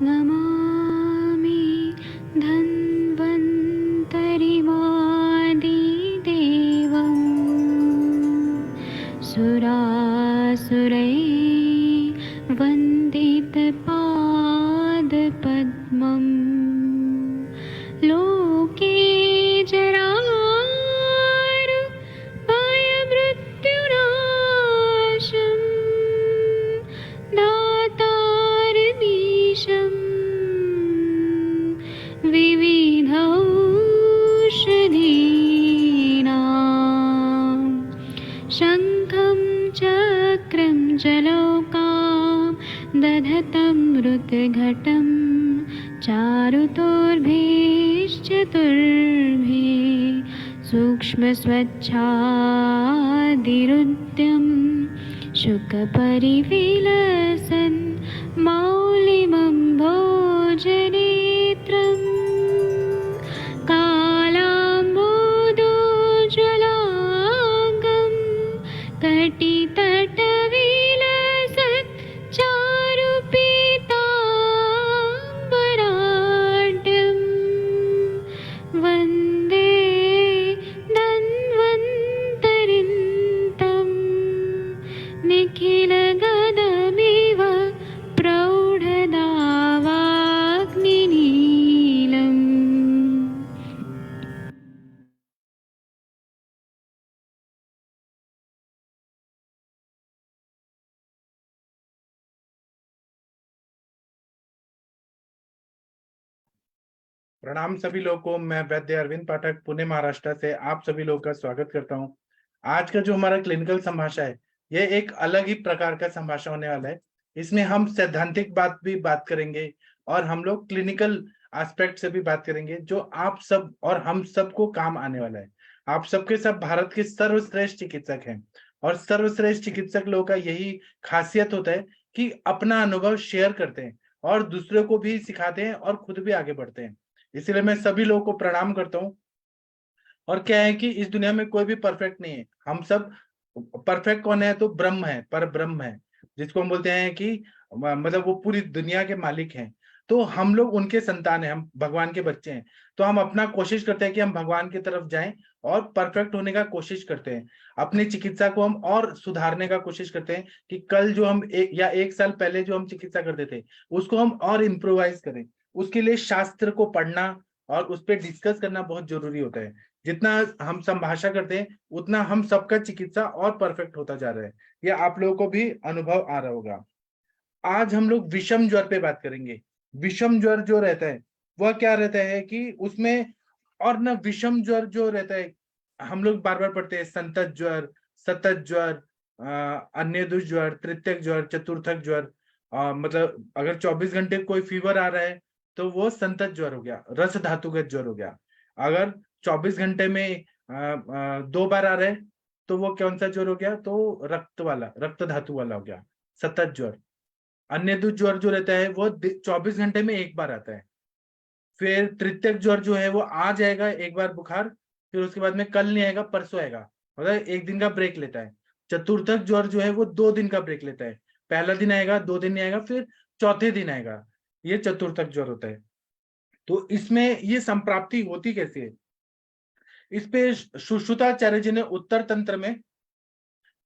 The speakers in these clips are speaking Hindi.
नमामि धन्वन्तरिमादिदेवम् सुरासुरैः वन्दितपादपद्मम् लोके जरामृत्युनाशं दातारमीशं विविधौषधीनां शङ्खं चक्रं जलौकां दधतं मृतघटं चारुतोर्भिश्चतुर्भिः सूक्ष्मस्वच्छादिरुद्यं शुकपरिविलसन् मौलिमं भोजनेत्रम् कालाम्बोदोज्ज्वलाङ्गं कटितटविलसत् चारुपीताम्बराढ्यं वन्दे धन्वन्तरिन्तं निखिलगदमिव प्रौढदावाग्निनीलम्। प्रणाम सभी लोगों को। मैं वैद्य अरविंद पाठक पुणे महाराष्ट्र से आप सभी लोगों का स्वागत करता हूं। आज का जो हमारा क्लिनिकल संभाषण है ये एक अलग ही प्रकार का संभाषण होने वाला है। इसमें हम सैद्धांतिक बात करेंगे और हम लोग क्लिनिकल एस्पेक्ट से भी बात करेंगे जो आप सब और हम सबको काम आने वाला है। आप सबके सब भारत के सर्वश्रेष्ठ चिकित्सक हैं और सर्वश्रेष्ठ चिकित्सक लोगों का यही खासियत होता है कि अपना अनुभव शेयर करते हैं और दूसरों को भी सिखाते हैं और खुद भी आगे बढ़ते हैं। इसलिए मैं सभी लोगों को प्रणाम करता हूँ। और क्या है कि इस दुनिया में कोई भी परफेक्ट नहीं है। हम सब परफेक्ट कौन है? तो ब्रह्म है, पर ब्रह्म है, जिसको हम बोलते हैं कि मतलब वो पूरी दुनिया के मालिक हैं। तो हम लोग उनके संतान हैं, हम भगवान के बच्चे हैं। तो हम अपना कोशिश करते हैं कि हम भगवान की तरफ जाएं और परफेक्ट होने का कोशिश करते हैं। अपनी चिकित्सा को हम और सुधारने का कोशिश करते हैं कि कल जो हम एक साल पहले जो हम चिकित्सा करते थे उसको हम और इम्प्रोवाइज करें। उसके लिए शास्त्र को पढ़ना और उस पर डिस्कस करना बहुत जरूरी होता है। जितना हम संभाषण करते हैं उतना हम सबका चिकित्सा और परफेक्ट होता जा रहा है। ये आप लोगों को भी अनुभव आ रहा होगा। आज हम लोग विषम ज्वर पे बात करेंगे। विषम ज्वर जो रहता है वह क्या रहता है कि उसमें और ना विषम ज्वर जो रहता है हम लोग बार बार पढ़ते हैं संतत ज्वर, सतत ज्वर, अन्य दुष ज्वर, तृतीयक ज्वर, चतुर्थक ज्वर। मतलब अगर 24 घंटे कोई फीवर आ रहा है तो वो संतत ज्वर हो गया, रस धातुगत ज्वर हो गया। अगर 24 घंटे में 2 बार आ रहा है तो वो कौन सा ज्वर हो गया? तो रक्त वाला, रक्त धातु वाला हो गया, सतत ज्वर। अन्य दुष ज्वर जो रहता है वो 24 घंटे में एक बार आता है। फिर तृतीयक ज्वर जो है वो आ जाएगा एक बार बुखार, फिर उसके बाद में कल नहीं आएगा, परसों आएगा, मतलब एक दिन का ब्रेक लेता है। चतुर्थक ज्वर जो है वो 2 दिन का ब्रेक लेता है। पहला दिन आएगा, 2 दिन नहीं आएगा, फिर चौथे दिन आएगा। ये चतुर्थक ज्वर होता है। तो इसमें ये संप्राप्ति होती कैसे है? इस पे सुश्रुताचार्य जी ने उत्तर तंत्र में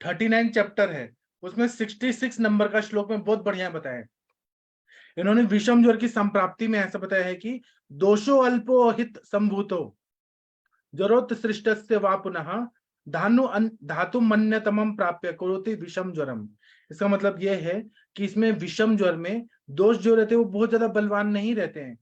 39 चैप्टर है, उसमें 66 नंबर का श्लोक में बहुत बढ़िया बताया है। इन्होंने विषम ज्वर की संप्राप्ति में ऐसा बताया है कि दोषो अल्पो हित संभूतो ज्वरोत सृष्टस्य वा पुनः धातु मन्यतमम प्राप्य करोति विषम ज्वरम। इसका मतलब यह है कि इसमें विषम ज्वर में दोष जो रहते हैं वो बहुत ज्यादा बलवान नहीं रहते हैं।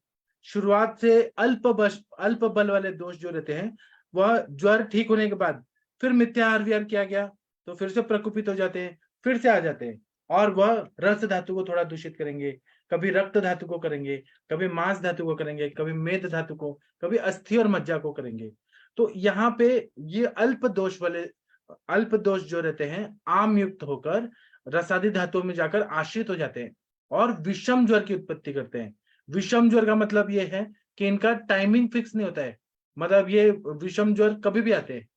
शुरुआत से अल्प बल वाले दोष जो रहते हैं वह ज्वर ठीक होने के बाद फिर मिथ्याहार विहार किया गया तो फिर से प्रकोपित हो जाते हैं, फिर से आ जाते हैं और वह रस धातु को थोड़ा दूषित करेंगे, कभी रक्त धातु को करेंगे, कभी मांस धातु को करेंगे, कभी मेद धातु को, कभी अस्थि और मज्जा को करेंगे। तो यहाँ पे ये अल्प दोष जो रहते हैं आम युक्त होकर रसादी धातुओं में जाकर आश्रित हो जाते हैं और विषम ज्वर की उत्पत्ति करते हैं। विषम ज्वर का मतलब ये है कि इनका टाइमिंग फिक्स नहीं होता है। मतलब ये विषम ज्वर कभी भी आते हैं,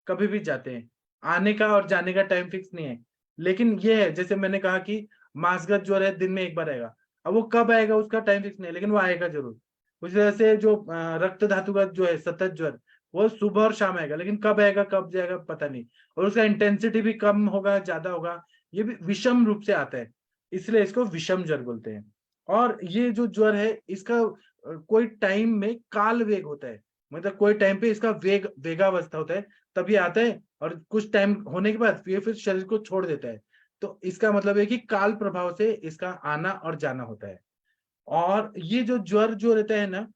कभी भी जाते हैं, आने का और जाने का टाइम फिक्स नहीं है। लेकिन ये है, जैसे मैंने कहा कि मासगत ज्वर है, दिन में एक बार आएगा। अब वो कब आएगा उसका टाइम फिक्स नहीं, लेकिन वो आएगा जरूर। उस वजह से जो रक्त धातु का जो है सतत ज्वर, वो सुबह और शाम आएगा, लेकिन कब आएगा कब जाएगा पता नहीं। और उसका इंटेंसिटी भी कम होगा ज्यादा होगा, ये भी विषम रूप से आता है, इसलिए इसको विषम ज्वर बोलते हैं। और ये जो ज्वर है इसका कोई टाइम में काल वेग होता है, मतलब कोई टाइम पे इसका वेगावस्था होता है, तभी आता है, और कुछ टाइम होने के बाद ये फिर शरीर को छोड़ देता है। तो इसका मतलब है कि काल प्रभाव से इसका आना और जाना होता है। और ये जो ज्वर जो रहता है ना,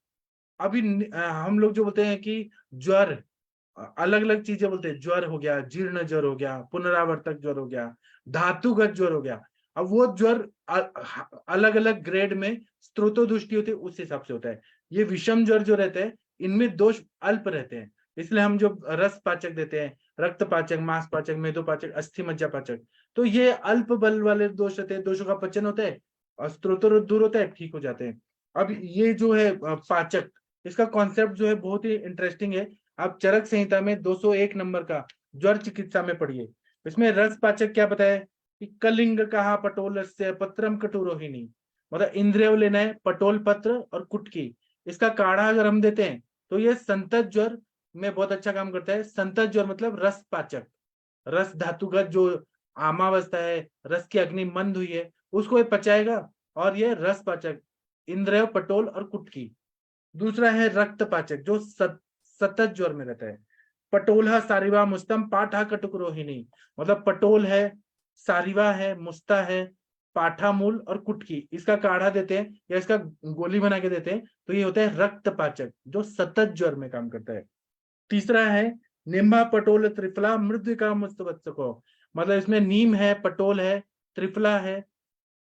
अभी हम लोग जो बोलते हैं कि ज्वर, अलग अलग चीजें बोलते हैं, ज्वर हो गया, जीर्ण ज्वर हो गया, पुनरावर्तक ज्वर हो गया, धातुगत ज्वर हो गया। अब वो ज्वर अलग अलग ग्रेड में स्त्रोतोदृष्टि होती है, उस हिसाब से होता है। ये विषम ज्वर जो रहते हैं इनमें दोष अल्प रहते हैं, इसलिए हम जो रस पाचक देते हैं, रक्त पाचक, मांस पाचक, मेदोपाचक, अस्थि मज्जा पाचक, तो ये अल्प बल वाले दोष रहते हैं, दोषों का पचन होता है और स्त्रोतोरोध दूर होता है, ठीक हो जाते हैं। अब ये जो है पाचक, इसका कॉन्सेप्ट जो है बहुत ही इंटरेस्टिंग है। आप चरक संहिता में 201 नंबर का ज्वर चिकित्सा में पढ़िए। इसमें रस पाचक क्या बताया कि कलिंग कहा पटोल से पत्रम कटुरोहिणी, मतलब इंद्रिय लेना है, पटोल पत्र और कुटकी, इसका काढ़ा अगर हम देते हैं तो ये संतत ज्वर में बहुत अच्छा काम करता है। संतत ज्वर मतलब रस पाचक, रस धातुगत जो आमावस्था है, रस की अग्नि मंद हुई है, उसको ये पचाएगा, और ये रस पाचक इंद्रिय, पटोल और कुटकी। दूसरा है रक्त पाचक जो सतत ज्वर में रहता है। पटोला सारिवा मुस्तम पाठा कटुकरोहिणी, मतलब पटोल है, सारिवा है, मुस्ता है, पाठा मूल और कुटकी, इसका काढ़ा देते हैं या इसका गोली बना के देते हैं, तो ये होता है रक्त पाचक जो सतत ज्वर में काम करता है। तीसरा है निम्बा पटोल त्रिफला मृद्विका मुस्तवत्सको, मतलब इसमें नीम है, पटोल है, त्रिफला है,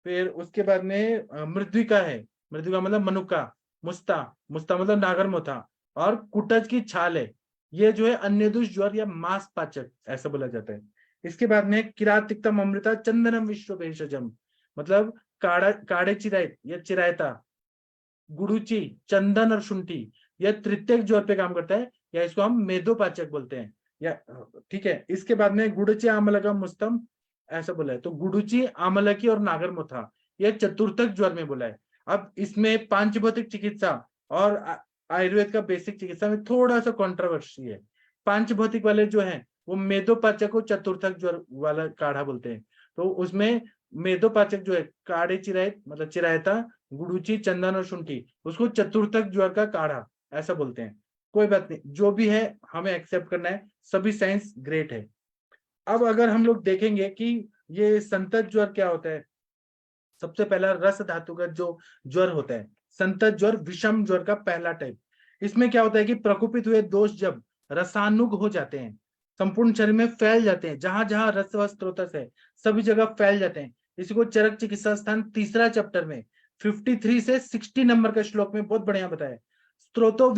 फिर उसके बाद में मृद्विका है, मृद्विका मतलब मनुका, मुस्ता, मुस्ता मतलब नागरमोथा, और कुटज की छाल है। ये जो है अन्यदुष ज्वर या मांस पाचक ऐसा बोला जाता है। इसके बाद में किरातिक्तम अमृता चंदनम विश्व भेषजम, मतलब काढ़े चिरायत या चिरायता, गुड़ुची, चंदन और शुंठी, यह तृतीयक ज्वर पे काम करता है, या इसको हम मेदोपाचक बोलते हैं, या ठीक है। इसके बाद में गुड़ची आमलकम मुस्तम ऐसा बोला है, तो गुडुची, आमलकी और नागरमोथा यह चतुर्थक ज्वर में बोला है। अब इसमें पांचभौतिक चिकित्सा और आयुर्वेद का बेसिक चिकित्सा में थोड़ा सा कंट्रोवर्सी है। पांचभौतिक वाले जो है वो मेदोपाचक को चतुर्थक ज्वर वाला काढ़ा बोलते हैं, तो उसमें मेदोपाचक जो है काढ़े चिरायत मतलब चिरायता, गुडुची, चंदन और शुंठी, उसको चतुर्थक ज्वर का काढ़ा ऐसा बोलते हैं। कोई बात नहीं, जो भी है हमें एक्सेप्ट करना है, सभी साइंस ग्रेट है। अब अगर हम लोग देखेंगे कि ये संतत ज्वर क्या होता है, सबसे पहला रस धातुगत जो ज्वर होता है, संतत ज्वर विषम ज्वर का पहला टाइप। इसमें क्या होता है कि प्रकोपित हुए दोष जब रसानुग हो जाते हैं, संपूर्ण शरीर में फैल जाते हैं, जहां जहां रस व स्त्रोतस है सभी जगह फैल जाते हैं। इसी को चरक चिकित्सा स्थान तीसरा चैप्टर में 53 से 60 नंबर के श्लोक में बहुत बढ़िया बताया। स्त्रोतो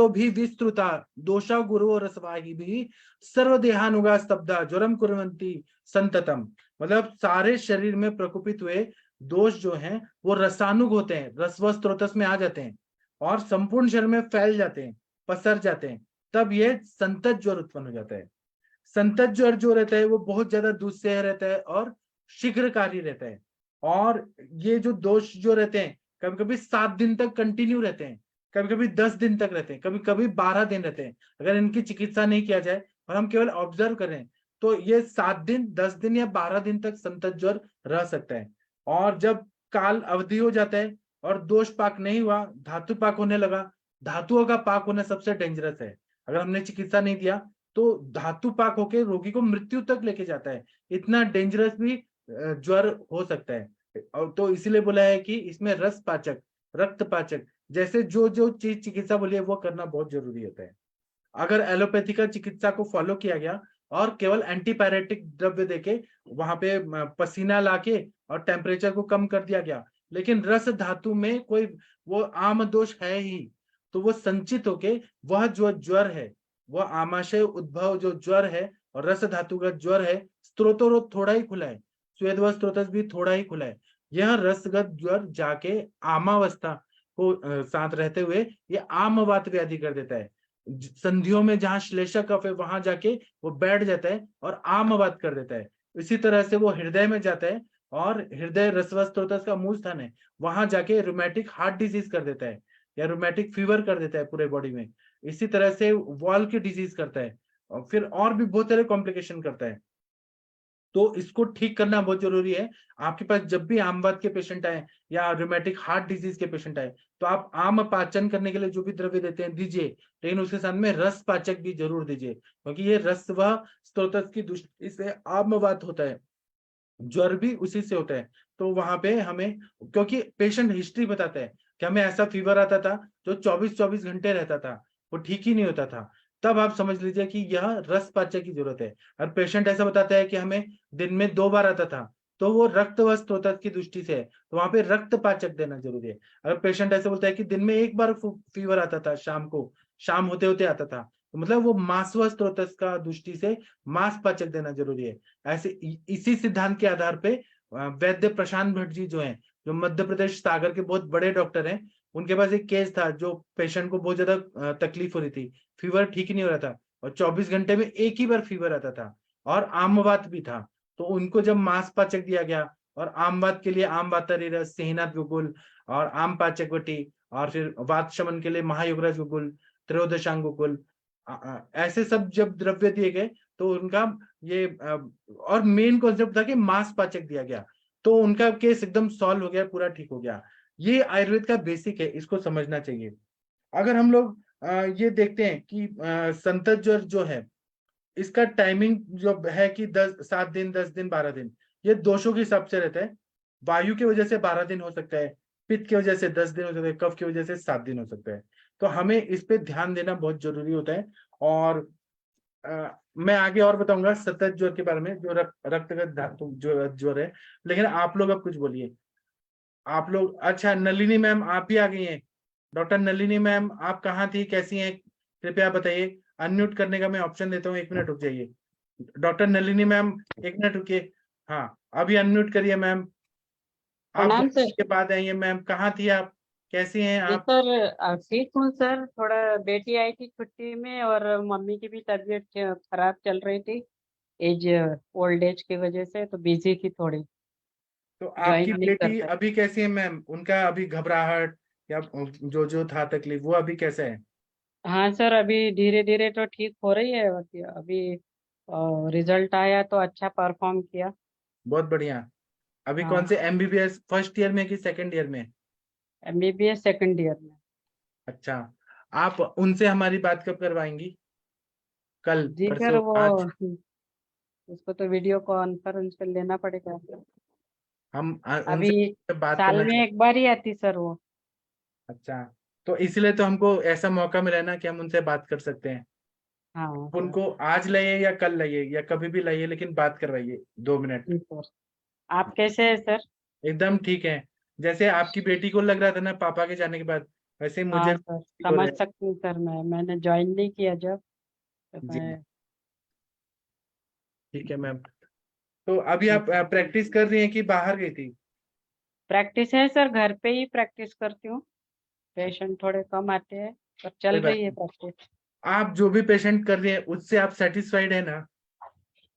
भी विस्तृता दोषा गुरु रसवाही भी सर्वदेहानुगा स्तब्धा ज्वरम कुर्वन्ति संततम, मतलब सारे शरीर में प्रकोपित हुए दोष जो हैं वो रसानुग होते हैं, रस व स्त्रोतस में आ जाते हैं और संपूर्ण शरीर में फैल जाते हैं, पसर जाते हैं, तब ये संतत ज्वर उत्पन्न हो जाता है। संतत ज्वर जो रहता है वो बहुत ज्यादा दुस्सह रहता है और शीघ्रकारी रहता है। और ये जो दोष जो रहते हैं कभी कभी 7 दिन तक कंटिन्यू रहते हैं, कभी कभी 10 दिन तक रहते हैं, कभी कभी 12 दिन रहते हैं। अगर इनकी चिकित्सा नहीं किया जाए और हम केवल ऑब्जर्व करें तो ये 7 दिन, 10 दिन या 12 दिन तक संतत ज्वर रह सकता है। और जब काल अवधि हो जाता है और दोष पाक नहीं हुआ, धातु पाक होने लगा, धातुओं का पाक होना सबसे डेंजरस है। अगर हमने चिकित्सा नहीं दिया तो धातु पाक होकर रोगी को मृत्यु तक लेके जाता है, इतना डेंजरस भी ज्वर हो सकता है। और तो इसीलिए बोला है कि इसमें रस पाचक, रक्त पाचक जैसे जो जो चीज चिकित्सा बोली है वो करना बहुत जरूरी होता है। अगर एलोपैथी का चिकित्सा को फॉलो किया गया और केवल एंटीपायरेटिक द्रव्य देके वहां पे पसीना लाके और टेम्परेचर को कम कर दिया गया, लेकिन रस धातु में कोई वो आम दोष है ही, तो वो संचित होके वह जो ज्वर है, वह आमाशय उद्भव जो ज्वर है और रस धातु का ज्वर है, स्त्रोतोरोध थोड़ा ही खुला है, स्वेद व स्त्रोतस भी थोड़ा ही खुला है। यह रसगत ज्वर जाके आमावस्था को साथ रहते हुए ये आमवात व्याधि कर देता है। संधियों में जहां श्लेषा कफ है वहां जाके वो बैठ जाता है और आमवात कर देता है। इसी तरह से वो हृदय में जाता है और हृदय रसवस्त्रोतस का मूल स्थान है, वहां जाके रोमेटिक हार्ट डिजीज कर देता है या रोमेटिक फीवर कर देता है पूरे बॉडी में। इसी तरह से वॉल की डिजीज करता है और फिर और भी बहुत सारे कॉम्प्लिकेशन करता है। तो इसको ठीक करना बहुत जरूरी है। आपके पास जब भी आमवात के पेशेंट आए या रोमेटिक हार्ट डिजीज के पेशेंट आए, तो आप आम पाचन करने के लिए जो भी द्रव्य देते हैं दीजिए, लेकिन उसके साथ में रस पाचक भी जरूर दीजिए, क्योंकि ये रस व स्त्रोत की दृष्टि से आमवात होता है, ज्वर भी उसी से होता है। तो वहां पे हमें, क्योंकि पेशेंट हिस्ट्री बताता है कि हमें ऐसा फीवर आता था जो 24-24 घंटे रहता था, वो ठीक ही नहीं होता था, तब आप समझ लीजिए कि यह रस पाचक की जरूरत है। और पेशेंट ऐसा बताता है कि हमें दिन में 2 बार आता था, तो वो रक्त व स्त्रोत की दृष्टि से है, तो वहां पे रक्त पाचक देना जरूरी है। अगर पेशेंट ऐसे बोलता है कि दिन में 1 बार फीवर आता था, शाम को, शाम होते होते आता था, तो मतलब वो मांस व स्त्रोत का दृष्टि से मांस पाचक देना जरूरी है। ऐसे इसी सिद्धांत के आधार पे वैद्य प्रशांत भट्ट जी जो हैं, जो मध्य प्रदेश सागर के बहुत बड़े डॉक्टर हैं, उनके पास एक केस था जो पेशेंट को बहुत ज्यादा तकलीफ हो रही थी, फीवर ठीक नहीं हो रहा था और 24 घंटे में एक ही बार फीवर आता था और आमवात भी था। तो उनको जब मांस पाचक दिया गया और आमवात के लिए आम वातारी रस, सेहनाथ गुगुल और आम पाचक वटी, और फिर वात शमन के लिए महायोगराज गुगुल, त्रयोदशांग गुगुल, ऐसे सब जब द्रव्य दिए गए तो उनका ये और मेन कॉन्सेप्ट था कि मांस पाचक दिया गया, तो उनका केस एकदम सॉल्व हो गया, पूरा ठीक हो गया। ये आयुर्वेद का बेसिक है, इसको समझना चाहिए। अगर हम लोग ये देखते हैं कि संतत ज्वर जो है, इसका टाइमिंग जो है कि 7 दिन, 10 दिन, 12 दिन, ये दोषों के हिसाब से रहता है। वायु की वजह से 12 दिन हो सकता है, पित्त की वजह से 10 दिन हो सकता है, कफ की वजह से 7 दिन हो सकता है। तो हमें इस पे ध्यान देना बहुत जरूरी होता है। और मैं आगे और बताऊंगा सतत ज्वर के बारे में, जो रक्तगत धातु जो ज्वर है। लेकिन आप लोग अब कुछ बोलिए, आप लोग। अच्छा, नलिनी मैम आप भी आ गई हैं। डॉक्टर नलिनी मैम, आप कहाँ थी, कैसी हैं, कृपया बताइए। अनम्यूट करने का मैं ऑप्शन देता हूँ, 1 मिनट रुक जाइए। डॉक्टर नलिनी मैम, 1 मिनट रुकिए। हाँ, अभी अनम्यूट करिए मैम। आप प्रणाम सर। के बाद आई हैं मैम, कहाँ थी आप, कैसी हैं जी आप? सर, ठीक हूँ सर। थोड़ा बेटी आई थी छुट्टी में और मम्मी की भी तबीयत खराब चल रही थी, एज ओल्ड एज की वजह से, तो बिजी थी थोड़ी, तो ज्वाइन आपकी नहीं कर बेटी पाई। अभी कैसी है मैम? उनका अभी घबराहट या जो जो था तकलीफ, वो अभी कैसे है? हाँ सर, अभी धीरे धीरे तो ठीक हो रही है। अभी रिजल्ट आया तो अच्छा परफॉर्म किया। बहुत बढ़िया। अभी कौन हाँ, से एमबीबीएस फर्स्ट ईयर में कि सेकंड ईयर में? एमबीबीएस सेकंड ईयर में। अच्छा, आप उनसे हमारी बात कब करवाएंगी? कल, जी सर, परसों, वो आज? उसको तो वीडियो कॉन्फ्रेंस पे लेना पड़ेगा। हम अभी उनसे बात साल करना में चाहते। एक बार ही आती सर वो। अच्छा, तो इसलिए तो हमको ऐसा मौका मिला ना कि हम उनसे बात कर सकते हैं। हाँ सर। उनको आज लाइए या कल लाइए या कभी भी लाइए, लेकिन बात करवाइए 2 मिनट। जी सर। आप कैसे हैं सर? एकदम ठीक है। जैसे आपकी बेटी को लग रहा था ना पापा के जाने के बाद, वैसे ही मुझे हाँ सर, फील हो रहा समझ है। सकती हूँ सर। मैंने ज्वाइन नहीं किया जब, तो जी, मैं। ठीक है मैम। तो अभी जी आप सर। प्रैक्टिस कर रही हैं कि बाहर गई थी? प्रैक्टिस है सर, घर पे ही प्रैक्टिस करती हूँ। पेशेंट थोड़े कम आते हैं, पर कोई चल बात रही है नहीं। प्रैक्टिस। आप जो भी पेशेंट कर रही हैं उससे आप सेटिस्फाइड है ना,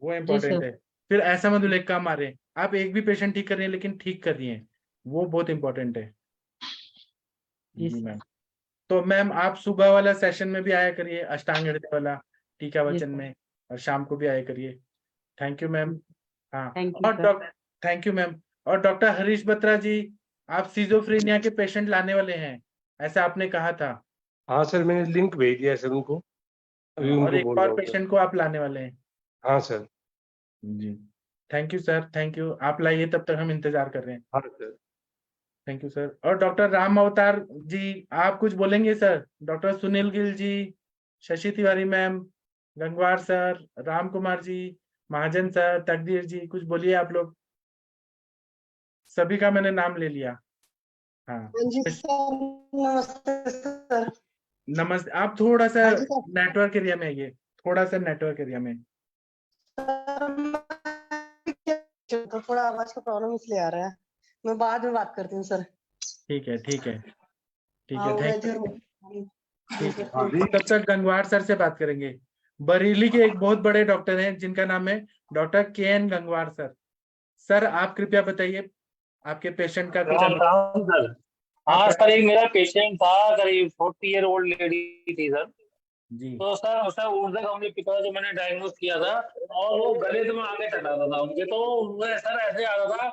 वो जी इम्पोर्टेंट सर। है। फिर ऐसा मत बोले काम आ रहे हैं, आप एक भी पेशेंट ठीक कर रही हैं लेकिन ठीक कर रही हैं, वो बहुत इंपॉर्टेंट है। जी जी सर। मैम। तो मैम आप सुबह वाला सेशन में भी आया करिए, अष्टांग हृदय वाला टीका जी वचन सर। में, और शाम को भी आया करिए। Thank you ma'am. हाँ। थैंक यू और sir. Doctor, thank you ma'am. और डॉक्टर हरीश बत्रा जी, आप सिजोफ्रेनिया के पेशेंट लाने वाले हैं, ऐसा आपने कहा था। हाँ सर, मैंने लिंक भेज दिया है सर उनको, अभी और उनको एक बोल रहा और हूँ सर। पेशेंट को आप लाने वाले हैं। हाँ सर। जी, thank you sir, thank you. आप लाइए, तब तक हम इंतजार कर रहे हैं। हाँ सर। Thank you sir. और डॉक्टर राम अवतार जी, आप कुछ बोलेंगे सर? डॉक्टर सुनील गिल जी, शशि तिवारी मैम, गंगवार सर, राम कुमार जी, महाजन सर, तकदीर जी, कुछ बोलिए आप लोग। सभी का मैंने नाम ले लिया। हाँ। हाँ जी सर, नमस्ते सर। नमस्ते। आप थोड़ा सा हाँ जी सर। नेटवर्क एरिया में आइए, थोड़ा सा नेटवर्क एरिया में। तो थोड़ा आवाज का प्रॉब्लम इसलिए आ रहा है, मैं बाद में बात करती हूँ सर। ठीक है, ठीक है, ठीक हाँ, है, वो मैं थैंक यू। इधर हूँ। जी ठीक है, सर। तब तक गंगवार सर से बात करेंगे। बरेली के एक बहुत बड़े डॉक्टर हैं जिनका नाम है डॉक्टर के एन गंगवार सर। सर आप कृपया बताइए आपके पेशेंट का कुछ राम राम सर। हाँ सर, एक मेरा पेशेंट था, करीब 40 ईयर ओल्ड लेडी थी सर। जी तो सर उसका ऊर्ध्व कमली पित्त जो मैंने डायग्नोस किया था, और वो गले में आगे टकराता था उनके, तो उनमें सर ऐसे आता था,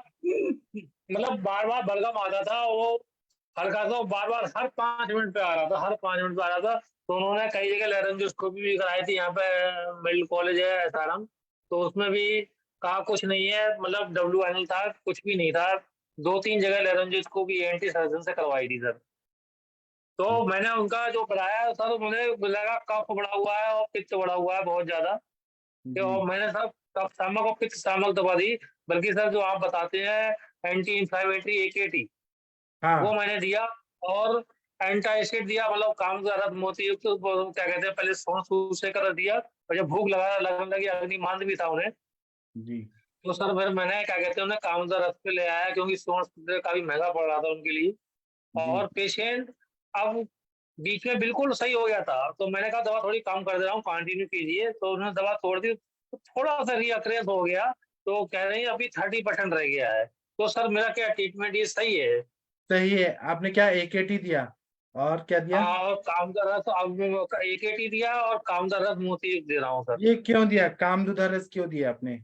मतलब बार बार बलगम आता था, वो हल्का सा बार बार हर 5 मिनट पे आ रहा था, हर 5 मिनट पे आ रहा था। तो उन्होंने कई जगह लैरेंजोस्कोपी भी कराई थी, यहाँ पे मेडिकल कॉलेज है एसआरएम, तो उसमें भी कहा कुछ नहीं है, मतलब WNL था, कुछ भी नहीं था। 2-3 जगह लैरेंजोस्कोपी एंटी सर्जन से करवाई थी सर। तो मैंने उनका जो बताया सर, मुझे लगा कफ बढ़ा हुआ है और पित्त बढ़ा हुआ है बहुत ज्यादा। जी तो मैंने सर कफ शामक और पित्त शामक दवा दी, बल्कि सर जो आप बताते हैं एंटी इंफ्लेमेटरी AKT, वो हाँ मैंने दिया, और एंटासिड दिया, मतलब काम ज्यादा मोती युक्त, तो क्या कहते हैं, पहले सोच से कर दिया, और जब भूख लगने लगी, अग्निमांद भी था उन्हें, जी तो सर फिर मैंने क्या कहते हैं उन्हें कामदा रस पे ले आया, क्योंकि सोच काफी महंगा पड़ रहा था उनके लिए। जी और पेशेंट अब बीच में बिल्कुल सही हो गया था, तो मैंने कहा दवा थोड़ी कम कर दे रहा हूँ, कंटिन्यू कीजिए, तो उन्होंने दवा छोड़ दी, तो थोड़ा सा रिअक्रेंस हो गया, तो कह रहे हैं अभी 30% रह गया है। तो सर मेरा क्या ट्रीटमेंट, ये सही है? सही है। आपने क्या AKT दिया और क्या दिया? हाँ, और काम का रस अब AKT दिया, और काम का रस मोती दे रहा हूँ सर। ये क्यों दिया, कामदूधा रस क्यों दिया आपने,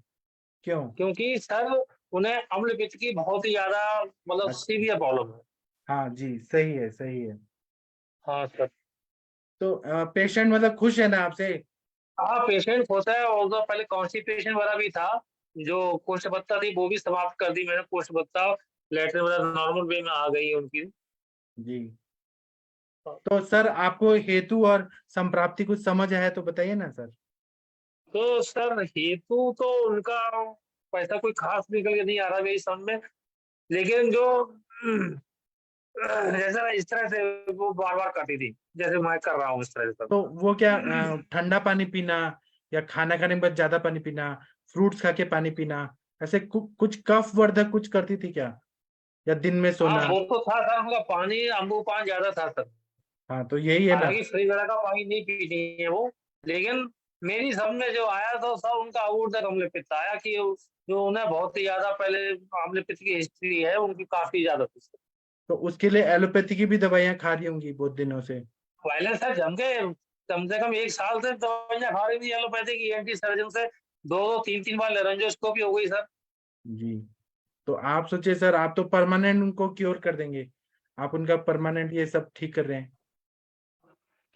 क्यों? क्योंकि सर उन्हें अम्ल पित्त की बहुत ही ज्यादा, मतलब अच्छा सीवियर प्रॉब्लम है। हाँ जी सही है सही है। हाँ सर। तो पेशेंट मतलब खुश है ना आपसे? हाँ, पेशेंट खुश है, और उधर पहले कॉन्स्टिपेशन वाला भी था, जो कोष्ठबत्ता थी वो भी समाप्त कर दी मैंने, कोष्ठबत्ता लेटरिन वगैरह नॉर्मल वे में आ गई है उनकी। जी तो सर आपको हेतु और संप्राप्ति कुछ समझ है तो बताइए ना सर। तो सर हेतु तो उनका पैसा कोई खास निकल के नहीं आ रहा मेरी समझ में, लेकिन जो जैसा इस तरह से वो बार बार करती थी, जैसे मैं कर रहा हूँ इस तरह से। तो वो क्या ठंडा पानी पीना या खाना खाने के बाद ज्यादा पानी पीना, फ्रूट्स खा के पानी पीना, ऐसे कुछ कफ वर्धक कुछ करती थी क्या, या दिन में हाँ, सोना? वो तो था सर, उनका पानी अम्बूपान ज्यादा था सर। हाँ तो यही है ना। हालांकि फ्रिज वगैरह का पानी नहीं पीती है वो, लेकिन मेरी समझ में जो आया तो सब उनका ऊर्ध्व अम्ल पित्त आया, कि जो उन्हें बहुत ही ज्यादा पहले अम्ल पित्त की हिस्ट्री है उनकी, काफी ज्यादा थी। तो उसके लिए एलोपैथी की भी दवाइयां खा रही होंगी बहुत दिनों से। वायलेंस है जम के, कम से कम 1 साल से दवाइयां खा रही थी एलोपैथी की, एंटी सर्जन से 2-3 बार लेरेंजोस्कोपी हो गई सर। जी तो आप सोचिए सर, आप तो परमानेंट उनको क्योर कर देंगे, आप उनका परमानेंट ये सब ठीक कर रहे हैं।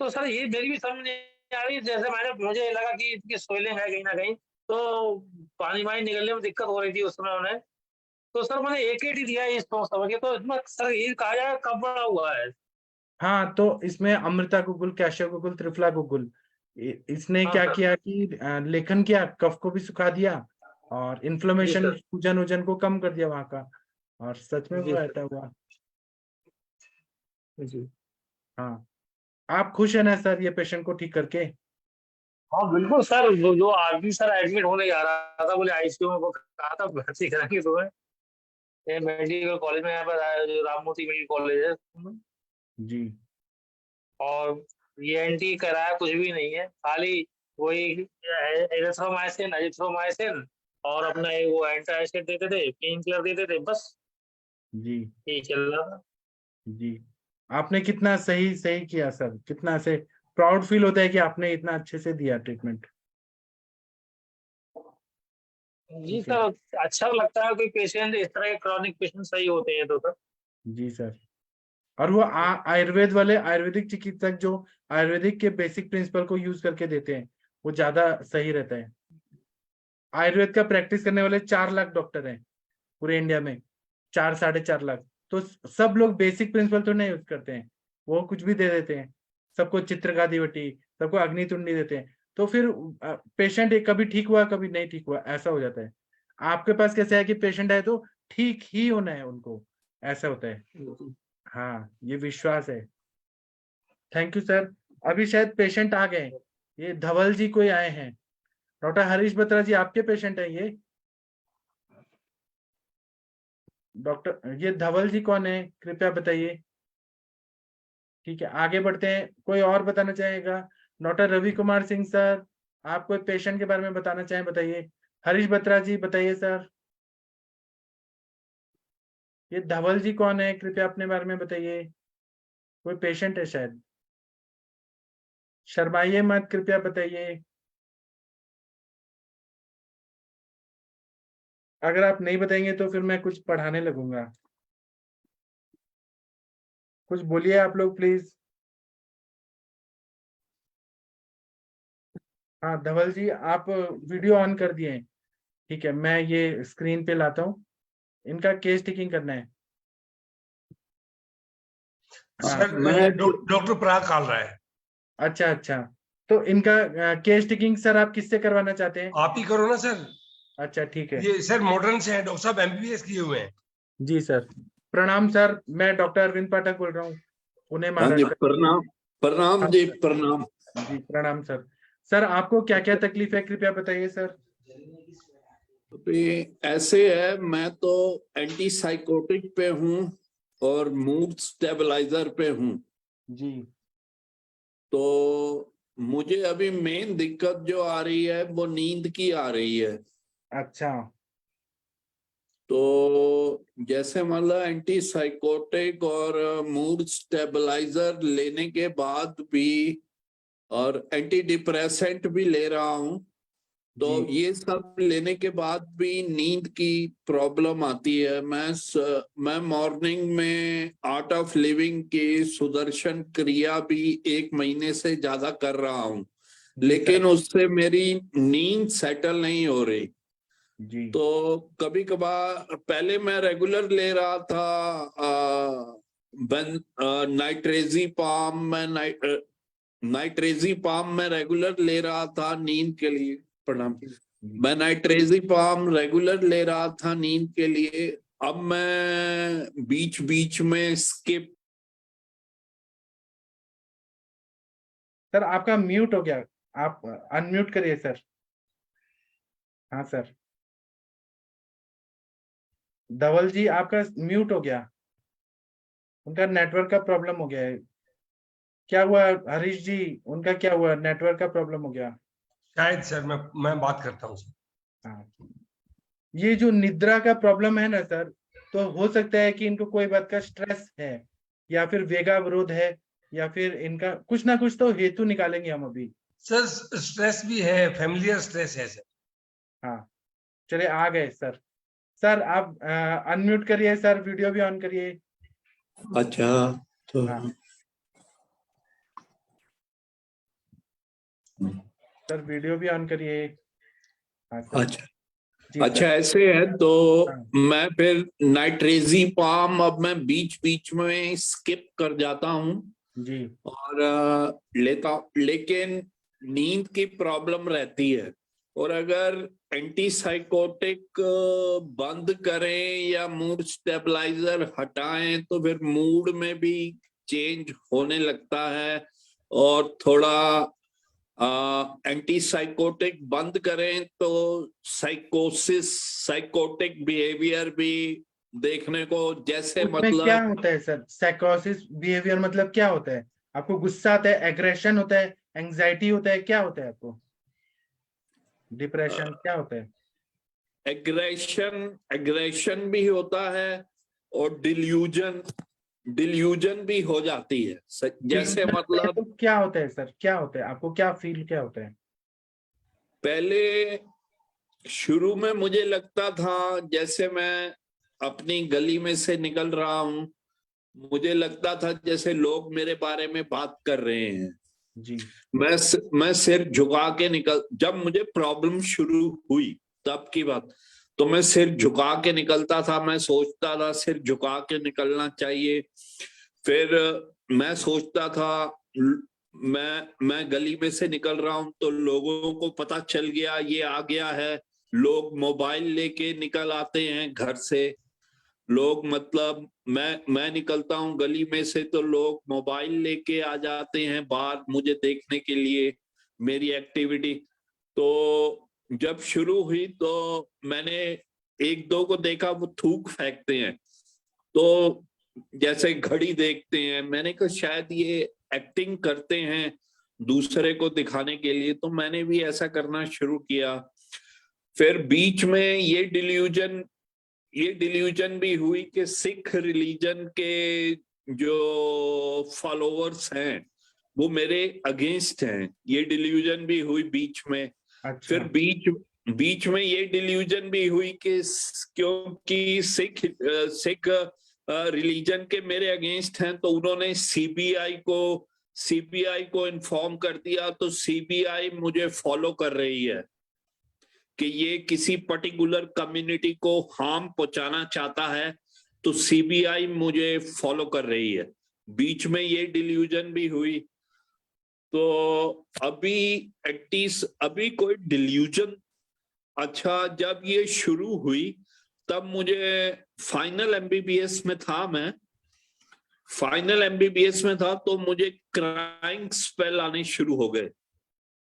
तो सर ये मेरी भी समझ नहीं आ रही, जैसे मुझे लगा कि इनकी स्वेलिंग है कहीं ना कहीं, तो पानी वानी निकलने में दिक्कत हो रही थी उस समय उन्हें। तो सर मैंने AKT दिया है इस समझ के, तो इसमें सर ये कहा जाए कब बड़ा हुआ है? हाँ तो इसमें अमृता गुगुल, कैशियो गुगुल, त्रिफला गुगुल, इसने हाँ क्या सर। किया कि लेखन किया, कफ को भी सुखा दिया और जी इन्फ्लेमेशन, सर। सूजन वजन को कम कर दिया वहां का, और सच में जी वो सर। ऐसा हुआ। जी। हाँ आप खुश है ना सर ये पेशेंट को ठीक करके? हाँ बिल्कुल सर, जो आदमी सर एडमिट होने जा रहा था, बोले ICU में, वो कहा था भर्ती कराएंगे तुम्हें, ये मेडिकल कॉलेज में, यहाँ पर जो राम मोती मेडिकल कॉलेज है, जी और ये एंटी कराया कुछ भी नहीं है, खाली वही एरिथ्रोमाइसिन, एजिथ्रोमाइसिन, और अपना वो एंटासिड देते थे, पेन किलर देते थे, बस जी यही चल रहा था। जी आपने कितना सही सही किया सर, कितना से प्राउड फील होता है कि आपने इतना अच्छे से दिया ट्रीटमेंट। जी ठीक है। सर, अच्छा लगता है कोई पेशेंट इस तरह के क्रॉनिक पेशेंट सही होते हैं तो सर। जी सर। और वो आयुर्वेद वाले आयुर्वेदिक चिकित्सक जो आयुर्वेदिक के बेसिक प्रिंसिपल को यूज करके देते हैं, वो ज्यादा सही रहता है। आयुर्वेद का प्रैक्टिस करने वाले 4 लाख डॉक्टर हैं पूरे इंडिया में, 4-4.5 लाख। तो सब लोग बेसिक प्रिंसिपल तो नहीं यूज करते हैं, वो कुछ भी दे देते हैं, सबको चित्रगादिवटी, सबको अग्नितुंडी देते हैं। तो फिर पेशेंट कभी ठीक हुआ कभी नहीं ठीक हुआ ऐसा हो जाता है। आपके पास कैसे है कि पेशेंट आए तो ठीक ही होना है उनको, ऐसा होता है। हाँ ये विश्वास है। Thank you sir. अभी शायद पेशेंट आ गए, ये धवल जी कोई आए हैं। डॉक्टर हरीश बत्रा जी आपके पेशेंट है ये? डॉक्टर ये धवल जी कौन है कृपया बताइए। ठीक है आगे बढ़ते हैं, कोई और बताना चाहेगा? डॉक्टर रवि कुमार सिंह सर, आप कोई पेशेंट के बारे में बताना चाहें बताइए। हरीश बत्रा जी बताइए सर। ये धवल जी कौन है, कृपया अपने बारे में बताइए। कोई पेशेंट है शायद। शर्माइए मत, कृपया बताइए। अगर आप नहीं बताएंगे तो फिर मैं कुछ पढ़ाने लगूंगा। कुछ बोलिए आप लोग प्लीज। हाँ धवल जी, आप वीडियो ऑन कर दिए हैं। ठीक है, मैं ये स्क्रीन पे लाता हूँ। इनका केस टेकिंग करना है। हाँ, सर डॉक्टर पराग काल रहा है। अच्छा अच्छा, तो इनका केस टेकिंग सर आप किससे करवाना चाहते हैं? आप ही करो ना सर। अच्छा ठीक है। ये सर मॉडर्न से है, डॉक्टर साहब एमबीबीएस किए हुए हैं। जी सर, प्रणाम सर, मैं डॉक्टर अरविंद पाठक बोल रहा हूँ, पुणे हाँ जी, महाराष्ट्र। प्रणाम प्रणाम हाँ जी, सर। प्रणाम। जी प्रणाम सर। सर आपको क्या क्या तकलीफ है, कृपया बताइए सर। अभी ऐसे है, मैं तो एंटी साइकोटिक पे हूँ और मूड स्टेबलाइजर पे हूँ। जी। तो मुझे अभी मेन दिक्कत जो आ रही है वो नींद की आ रही है। अच्छा। तो जैसे मतलब एंटी साइकोटिक और मूड स्टेबलाइजर लेने के बाद भी और एंटी डिप्रेसेंट भी ले रहा हूँ, तो जी ये सब लेने के बाद भी नींद की प्रॉब्लम आती है। मैं मॉर्निंग में आर्ट ऑफ लिविंग की सुदर्शन क्रिया भी 1 महीने से ज्यादा कर रहा हूँ, जी लेकिन सर। उससे मेरी नींद सेटल नहीं हो रही। जी तो कभी कभार पहले मैं रेगुलर ले रहा था नाइट्रेजीपाम नाइट्रेजीपाम मैं रेगुलर ले रहा था नींद के लिए। प्रणाम। जी जी। मैं नाइट्रेजीपाम रेगुलर ले रहा था नींद के लिए। अब मैं बीच बीच में स्किप। सर आपका म्यूट हो गया, आप अनम्यूट करिए सर। हाँ सर। धवल जी आपका म्यूट हो गया, उनका नेटवर्क का प्रॉब्लम हो गया है। क्या हुआ हरीश जी, उनका क्या हुआ, नेटवर्क का प्रॉब्लम हो गया? शायद सर मैं बात करता हूँ सर। हाँ, ये जो निद्रा का प्रॉब्लम है ना सर, तो हो सकता है कि इनको कोई बात का स्ट्रेस है, या फिर वेगावरोध है, या फिर इनका कुछ ना कुछ तो हेतु निकालेंगे हम अभी। सर स्ट्रेस भी है, फैमिलियर स्ट्रेस है सर। हाँ चलिए, आ गए सर। सर आप अनम्यूट करिए सर, वीडियो भी ऑन करिए। अच्छा, तो हाँ सर, वीडियो भी ऑन करिए। हाँ सर। अच्छा जी अच्छा, सर। ऐसे है तो हाँ मैं फिर नाइट्रेजीपाम अब मैं बीच बीच में स्किप कर जाता हूँ जी और लेता हूँ, लेकिन नींद की प्रॉब्लम रहती है। और अगर एंटी साइकोटिक बंद करें या मूड स्टेबलाइजर हटाएं तो फिर मूड में भी चेंज होने लगता है। और थोड़ा एंटी साइकोटिक बंद करें तो साइकोसिस, साइकोटिक बिहेवियर भी देखने को, जैसे उसमें क्या मतलब होता है सर, साइकोसिस बिहेवियर मतलब क्या होता है? आपको गुस्सा आता है, एग्रेशन होता है, एंजाइटी होता है, क्या होता है आपको? डिप्रेशन क्या होता है? एग्रेशन एग्रेशन भी होता है और डिल्यूजन डिल्यूजन भी हो जाती है। जैसे Delusion होता है मतलब तो क्या होता है सर, क्या होता है आपको, क्या फील क्या होता है? पहले शुरू में मुझे लगता था जैसे मैं अपनी गली में से निकल रहा हूं, मुझे लगता था जैसे लोग मेरे बारे में बात कर रहे हैं। जी मैं सिर झुका के निकल, जब मुझे प्रॉब्लम शुरू हुई तब की बात, तो मैं सिर झुका के निकलता था। मैं सोचता था सिर झुका के निकलना चाहिए। फिर मैं सोचता था मैं गली में से निकल रहा हूं तो लोगों को पता चल गया ये आ गया है। लोग मोबाइल लेके निकल आते हैं घर से। लोग मतलब मैं निकलता हूँ गली में से तो लोग मोबाइल लेके आ जाते हैं बाहर मुझे देखने के लिए, मेरी एक्टिविटी। तो जब शुरू हुई तो मैंने 1-2 को देखा वो थूक फेंकते हैं, तो जैसे घड़ी देखते हैं, मैंने कहा शायद ये एक्टिंग करते हैं दूसरे को दिखाने के लिए, तो मैंने भी ऐसा करना शुरू किया। फिर बीच में ये डिल्यूजन ये डिल्यूजन भी हुई कि सिख रिलीजन के जो फॉलोअर्स हैं वो मेरे अगेंस्ट हैं, ये डिल्यूजन भी हुई बीच में। अच्छा। फिर बीच में ये डिल्यूजन भी हुई कि क्योंकि सिख रिलीजन के मेरे अगेंस्ट हैं तो उन्होंने सीबीआई को इन्फॉर्म कर दिया, तो सीबीआई मुझे फॉलो कर रही है कि ये किसी पर्टिकुलर कम्युनिटी को हार्म पहुंचाना चाहता है, तो सीबीआई मुझे फॉलो कर रही है। बीच में ये डिल्यूजन भी हुई। तो अभी कोई डिल्यूजन, अच्छा जब ये शुरू हुई तब मुझे फाइनल एमबीबीएस में था, तो मुझे क्राइंग स्पेल आने शुरू हो गए,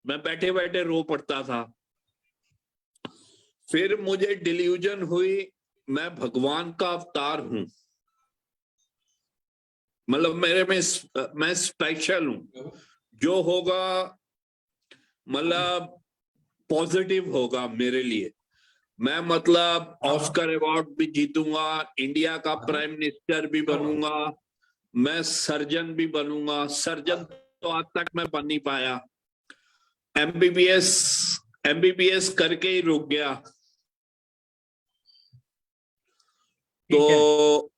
मैं बैठे बैठे रो पड़ता था। फिर मुझे डिल्यूजन हुई मैं भगवान का अवतार हूं, मतलब मैं स्पेशल हूं, जो होगा मतलब पॉजिटिव होगा मेरे लिए। मैं मतलब ऑस्कर अवार्ड भी जीतूंगा, इंडिया का प्राइम मिनिस्टर भी बनूंगा, मैं सर्जन भी बनूंगा। सर्जन तो आज तक मैं बन नहीं पाया, एमबीबीएस करके ही रुक गया। तो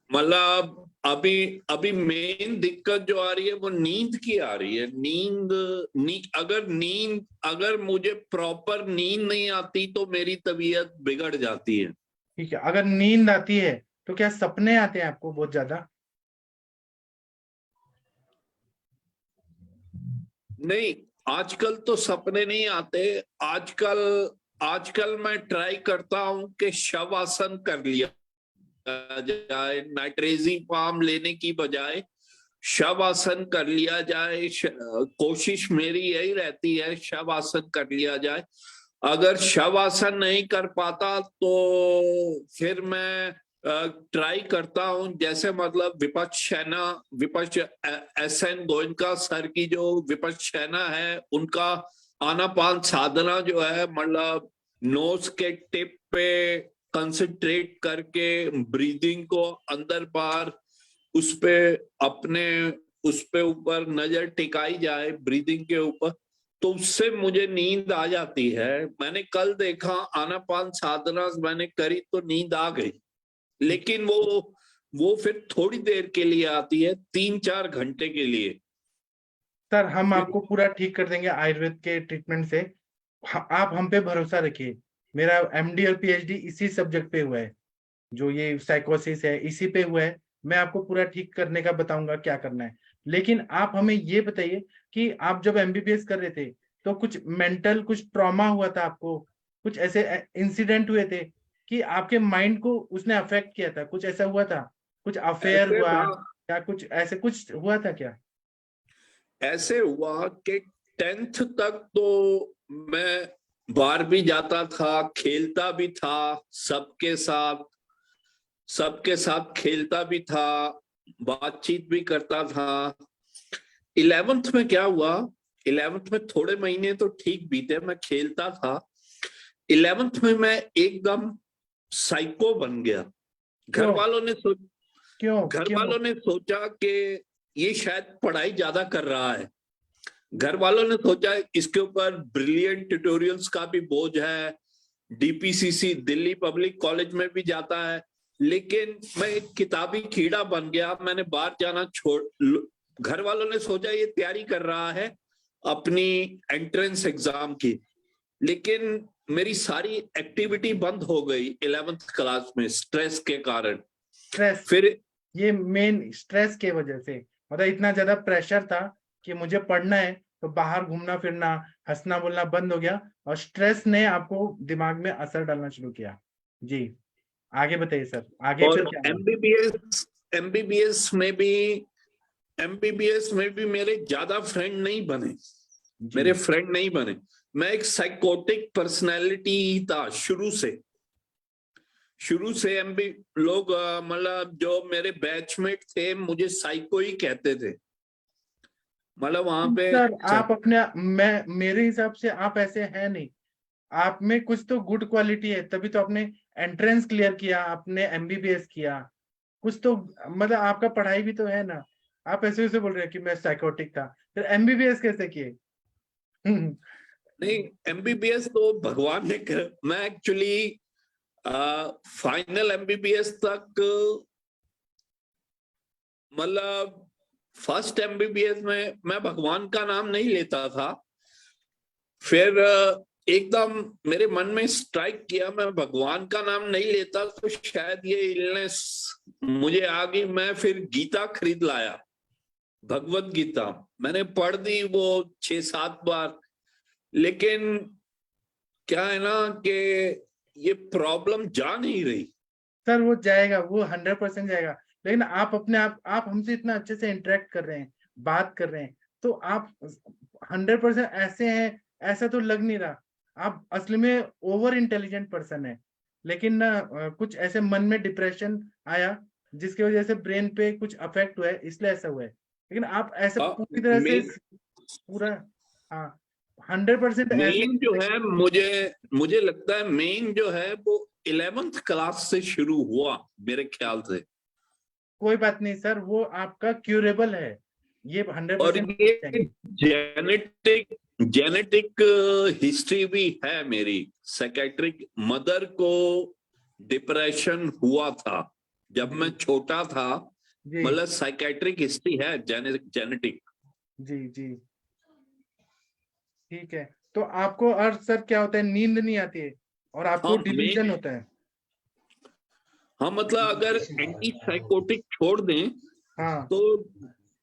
मतलब अभी मेन दिक्कत जो आ रही है वो नींद की आ रही है। अगर मुझे प्रॉपर नींद नहीं आती तो मेरी तबीयत बिगड़ जाती है। ठीक है, अगर नींद आती है तो क्या सपने आते हैं आपको बहुत ज्यादा? नहीं, आजकल तो सपने नहीं आते। आजकल मैं ट्राई करता हूं कि शवासन कर लिया जाए, नाइट्रेजिपाम लेने की बजाय शवासन कर लिया जाए। कोशिश मेरी यही रहती है शवासन कर लिया जाए। अगर शवासन नहीं कर पाता तो फिर मैं ट्राई करता हूं, जैसे मतलब विपक्ष SN गोयनका सर की जो विपश्यना है, उनका आनापान साधना जो है, मतलब नोज के टिप पे कंसंट्रेट करके ब्रीदिंग को अंदर बाहर उस पे ऊपर नजर टिकाई जाए ब्रीदिंग के ऊपर, तो उससे मुझे नींद आ जाती है। मैंने कल देखा आनापान साधना मैंने करी तो नींद आ गई, लेकिन वो फिर थोड़ी देर के लिए आती है, 3-4 घंटे के लिए। सर हम आपको पूरा ठीक कर देंगे आयुर्वेद के ट्रीटमेंट से, आप हम पे भरोसा रखिए। मेरा MD और PhD इसी सब्जेक्ट पे हुआ है, जो ये साइकोसिस है इसी पे हुआ है। मैं आपको पूरा ठीक करने का बताऊंगा क्या करना है। लेकिन आप हमें ये बताइए कि आप जब MBBS कर रहे थे तो कुछ मेंटल कुछ ट्रॉमा हुआ था आपको, कुछ ऐसे इंसिडेंट हुए थे कि आपके माइंड को उसने अफेक्ट किया था, कुछ ऐसा हुआ था? कुछ अफेयर ऐसे हुआ था क्या, कुछ ऐसे कुछ हुआ था क्या? ऐसे हुआ कि 10th तक तो मैं बाहर भी जाता था, खेलता भी था, सबके साथ खेलता भी था, बातचीत भी करता था। 11th में क्या हुआ, 11th में थोड़े महीने तो ठीक बीते, मैं खेलता था। 11th में मैं एकदम साइको बन गया। घर वालों ने सोचा कि ये शायद पढ़ाई ज्यादा कर रहा है। घर वालों ने सोचा इसके ऊपर ब्रिलियंट ट्यूटोरियल्स का भी बोझ है, DPCC दिल्ली पब्लिक कॉलेज में भी जाता है, लेकिन मैं एक किताबी कीड़ा बन गया। मैंने बाहर जाना छोड़, घर वालों ने सोचा ये तैयारी कर रहा है अपनी एंट्रेंस एग्जाम की, लेकिन मेरी सारी एक्टिविटी बंद हो गई 11th क्लास में स्ट्रेस के कारण। स्ट्रेस, फिर ये मेन स्ट्रेस के वजह से, मतलब इतना ज्यादा प्रेशर था कि मुझे पढ़ना है, तो बाहर घूमना फिरना हंसना बोलना बंद हो गया और स्ट्रेस ने आपको दिमाग में असर डालना शुरू किया। जी आगे बताइए सर, आगे और फिर क्या हुआ? एमबीबीएस में भी मेरे ज्यादा फ्रेंड नहीं बने, जी। मैं एक साइकोटिक पर्सनैलिटी था शुरू से लोग मतलब जो मेरे बैचमेट थे मुझे साइको ही कहते थे, मतलब वहां पे सर आप अपने, मेरे हिसाब से आप ऐसे हैं नहीं, आप में कुछ तो गुड क्वालिटी है, तभी तो आपने एंट्रेंस क्लियर किया, आपने एमबीबीएस किया, कुछ तो मतलब आपका पढ़ाई भी तो है ना। आप ऐसे वैसे बोल रहे हैं कि मैं साइकोटिक था, फिर एमबीबीएस कैसे किए? नहीं, एमबीबीएस तो भगवान ने कर, मैं एक्चुअली फाइनल एमबीबीएस तक, मतलब फर्स्ट एमबीबीएस में मैं भगवान का नाम नहीं लेता था। फिर एकदम मेरे मन में स्ट्राइक किया, मैं भगवान का नाम नहीं लेता तो शायद ये इलनेस मुझे आ गई। मैं फिर गीता खरीद लाया, भगवत गीता मैंने पढ़ दी वो 6-7 बार। लेकिन क्या है ना कि ये प्रॉब्लम जा नहीं रही। सर वो जाएगा, वो 100% जाएगा। लेकिन आप अपने आप हमसे इतना अच्छे से इंटरेक्ट कर रहे हैं, बात कर रहे हैं, तो आप 100% ऐसे हैं, ऐसा तो लग नहीं रहा। आप असली में ओवर इंटेलिजेंट पर्सन है। लेकिन ना कुछ ऐसे मन में डिप्रेशन आया जिसकी वजह से ब्रेन पे कुछ अफेक्ट हुआ है, इसलिए ऐसा हुआ है। लेकिन आप ऐसे पूरी तरह से पूरा, हाँ 100% ऐसे। मेन जो है, मुझे लगता है मेन जो है वो 11th क्लास से शुरू हुआ मेरे ख्याल से। कोई बात नहीं सर, वो आपका क्यूरेबल है, ये और 100%। ये जेनेटिक हिस्ट्री भी है मेरी। साइकेट्रिक मदर को डिप्रेशन हुआ था जब मैं छोटा था, जी मतलब साइकेट्रिक हिस्ट्री है, जेनेटिक। जी जी ठीक है। तो आपको और सर क्या होता है, नींद नहीं आती है और आपको हाँ, डिल्यूजन होता है। हाँ, मतलब अगर एंटी साइकोटिक छोड़ दें हाँ तो,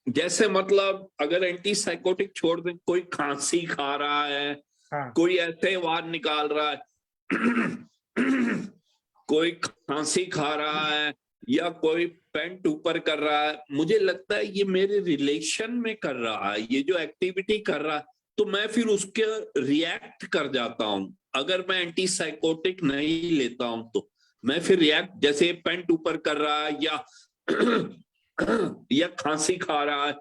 जैसे मतलब अगर एंटी साइकोटिक छोड़ दें, कोई खांसी खा रहा है, हाँ कोई ऐसे वार निकाल रहा है, कोई खांसी खा रहा है, या कोई पेंट ऊपर कर रहा है, मुझे लगता है ये मेरे रिलेशन में कर रहा है, ये जो एक्टिविटी कर रहा है, तो मैं फिर उसके रिएक्ट कर जाता हूं। अगर मैं एंटी साइकोटिक नहीं लेता हूं तो मैं फिर रिएक्ट, जैसे पेंट ऊपर कर रहा है या खांसी खा रहा है,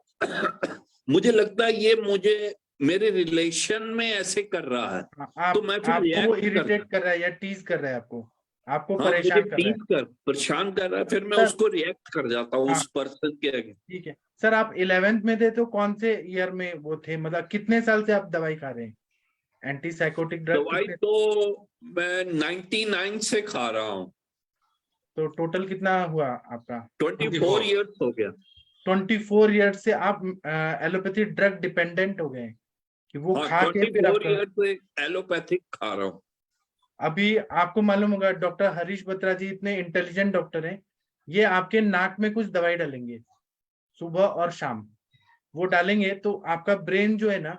मुझे लगता है ये मुझे मेरे रिलेशन में ऐसे कर रहा है, आप तो मैं फिर आपको वो रिएक्ट इरिटेट कर रहा है या टीज कर रहा है, आपको हाँ, मुझे परेशान कर रहा है। टीज कर परेशान कर रहा है, फिर मैं सर उसको रिएक्ट कर जाता हूँ हाँ उस पर्सन के आगे। ठीक है सर, आप 11th में थे तो कौन से ईयर में वो थे, मतलब कितने साल से आप दवाई खा रहे हैं, एंटी साइकोटिक ड्रग दवाई कितने? तो मैं 99 से खा रहा हूँ। तो टोटल कितना हुआ आपका? 24 ईयर्स हो गया। 24 ईयर्स से आप एलोपैथी ड्रग डिपेंडेंट हो गए हैं, कि वो हाँ, खा के फिर 24 आपका। ईयर्स से एलोपैथिक खा रहा हूँ। अभी आपको मालूम होगा डॉक्टर हरीश बत्रा जी इतने इंटेलिजेंट डॉक्टर हैं, ये आपके नाक में कुछ दवाई डालेंगे सुबह और शाम। वो डालेंगे तो आपका ब्रेन जो है ना,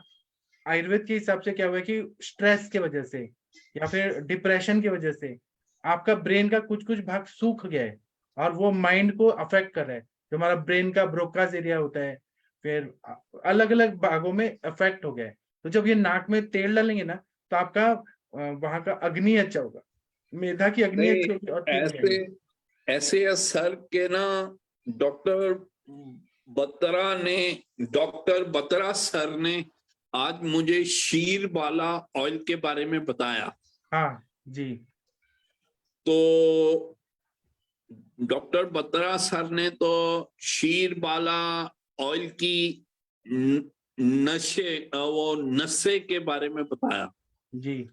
आयुर्वेद के हिसाब से क्या हुआ है कि स्ट्रेस की वजह से या फिर डिप्रेशन की वजह से आपका ब्रेन का कुछ कुछ भाग सूख गया है और वो माइंड को अफेक्ट कर रहा है। जो हमारा ब्रेन का ब्रोकास एरिया होता है, फिर अलग अलग भागों में अफेक्ट हो गया है। तो जब ये नाक में तेल डालेंगे ना, तो आपका वहां का अग्नि अच्छा होगा, मेधा की अग्नि अच्छी होगी और ठीक हो ऐसे जाएगी। ऐसे सर के ना, डॉक्टर डॉक्टर बत्रा सर ने आज मुझे शीर बाला ऑयल के बारे में बताया। हाँ जी तो डॉक्टर बत्रा सर ने तो शीर बाला ऑयल की वो नशे के बारे में बताया। जी।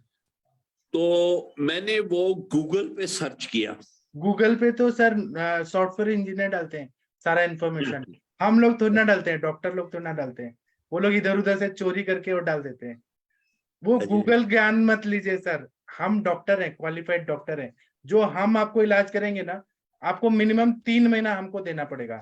तो मैंने वो गूगल पे सर्च किया। गूगल पे तो सर सॉफ्टवेयर इंजीनियर डालते हैं सारा इन्फॉर्मेशन, हम लोग तो ना डालते हैं, डॉक्टर लोग तो ना डालते हैं, वो लोग इधर उधर से चोरी करके और डाल देते हैं। वो गूगल ज्ञान मत लीजिए सर, हम डॉक्टर हैं, क्वालिफाइड डॉक्टर हैं। जो हम आपको इलाज करेंगे ना, आपको मिनिमम 3 महीना हमको देना पड़ेगा।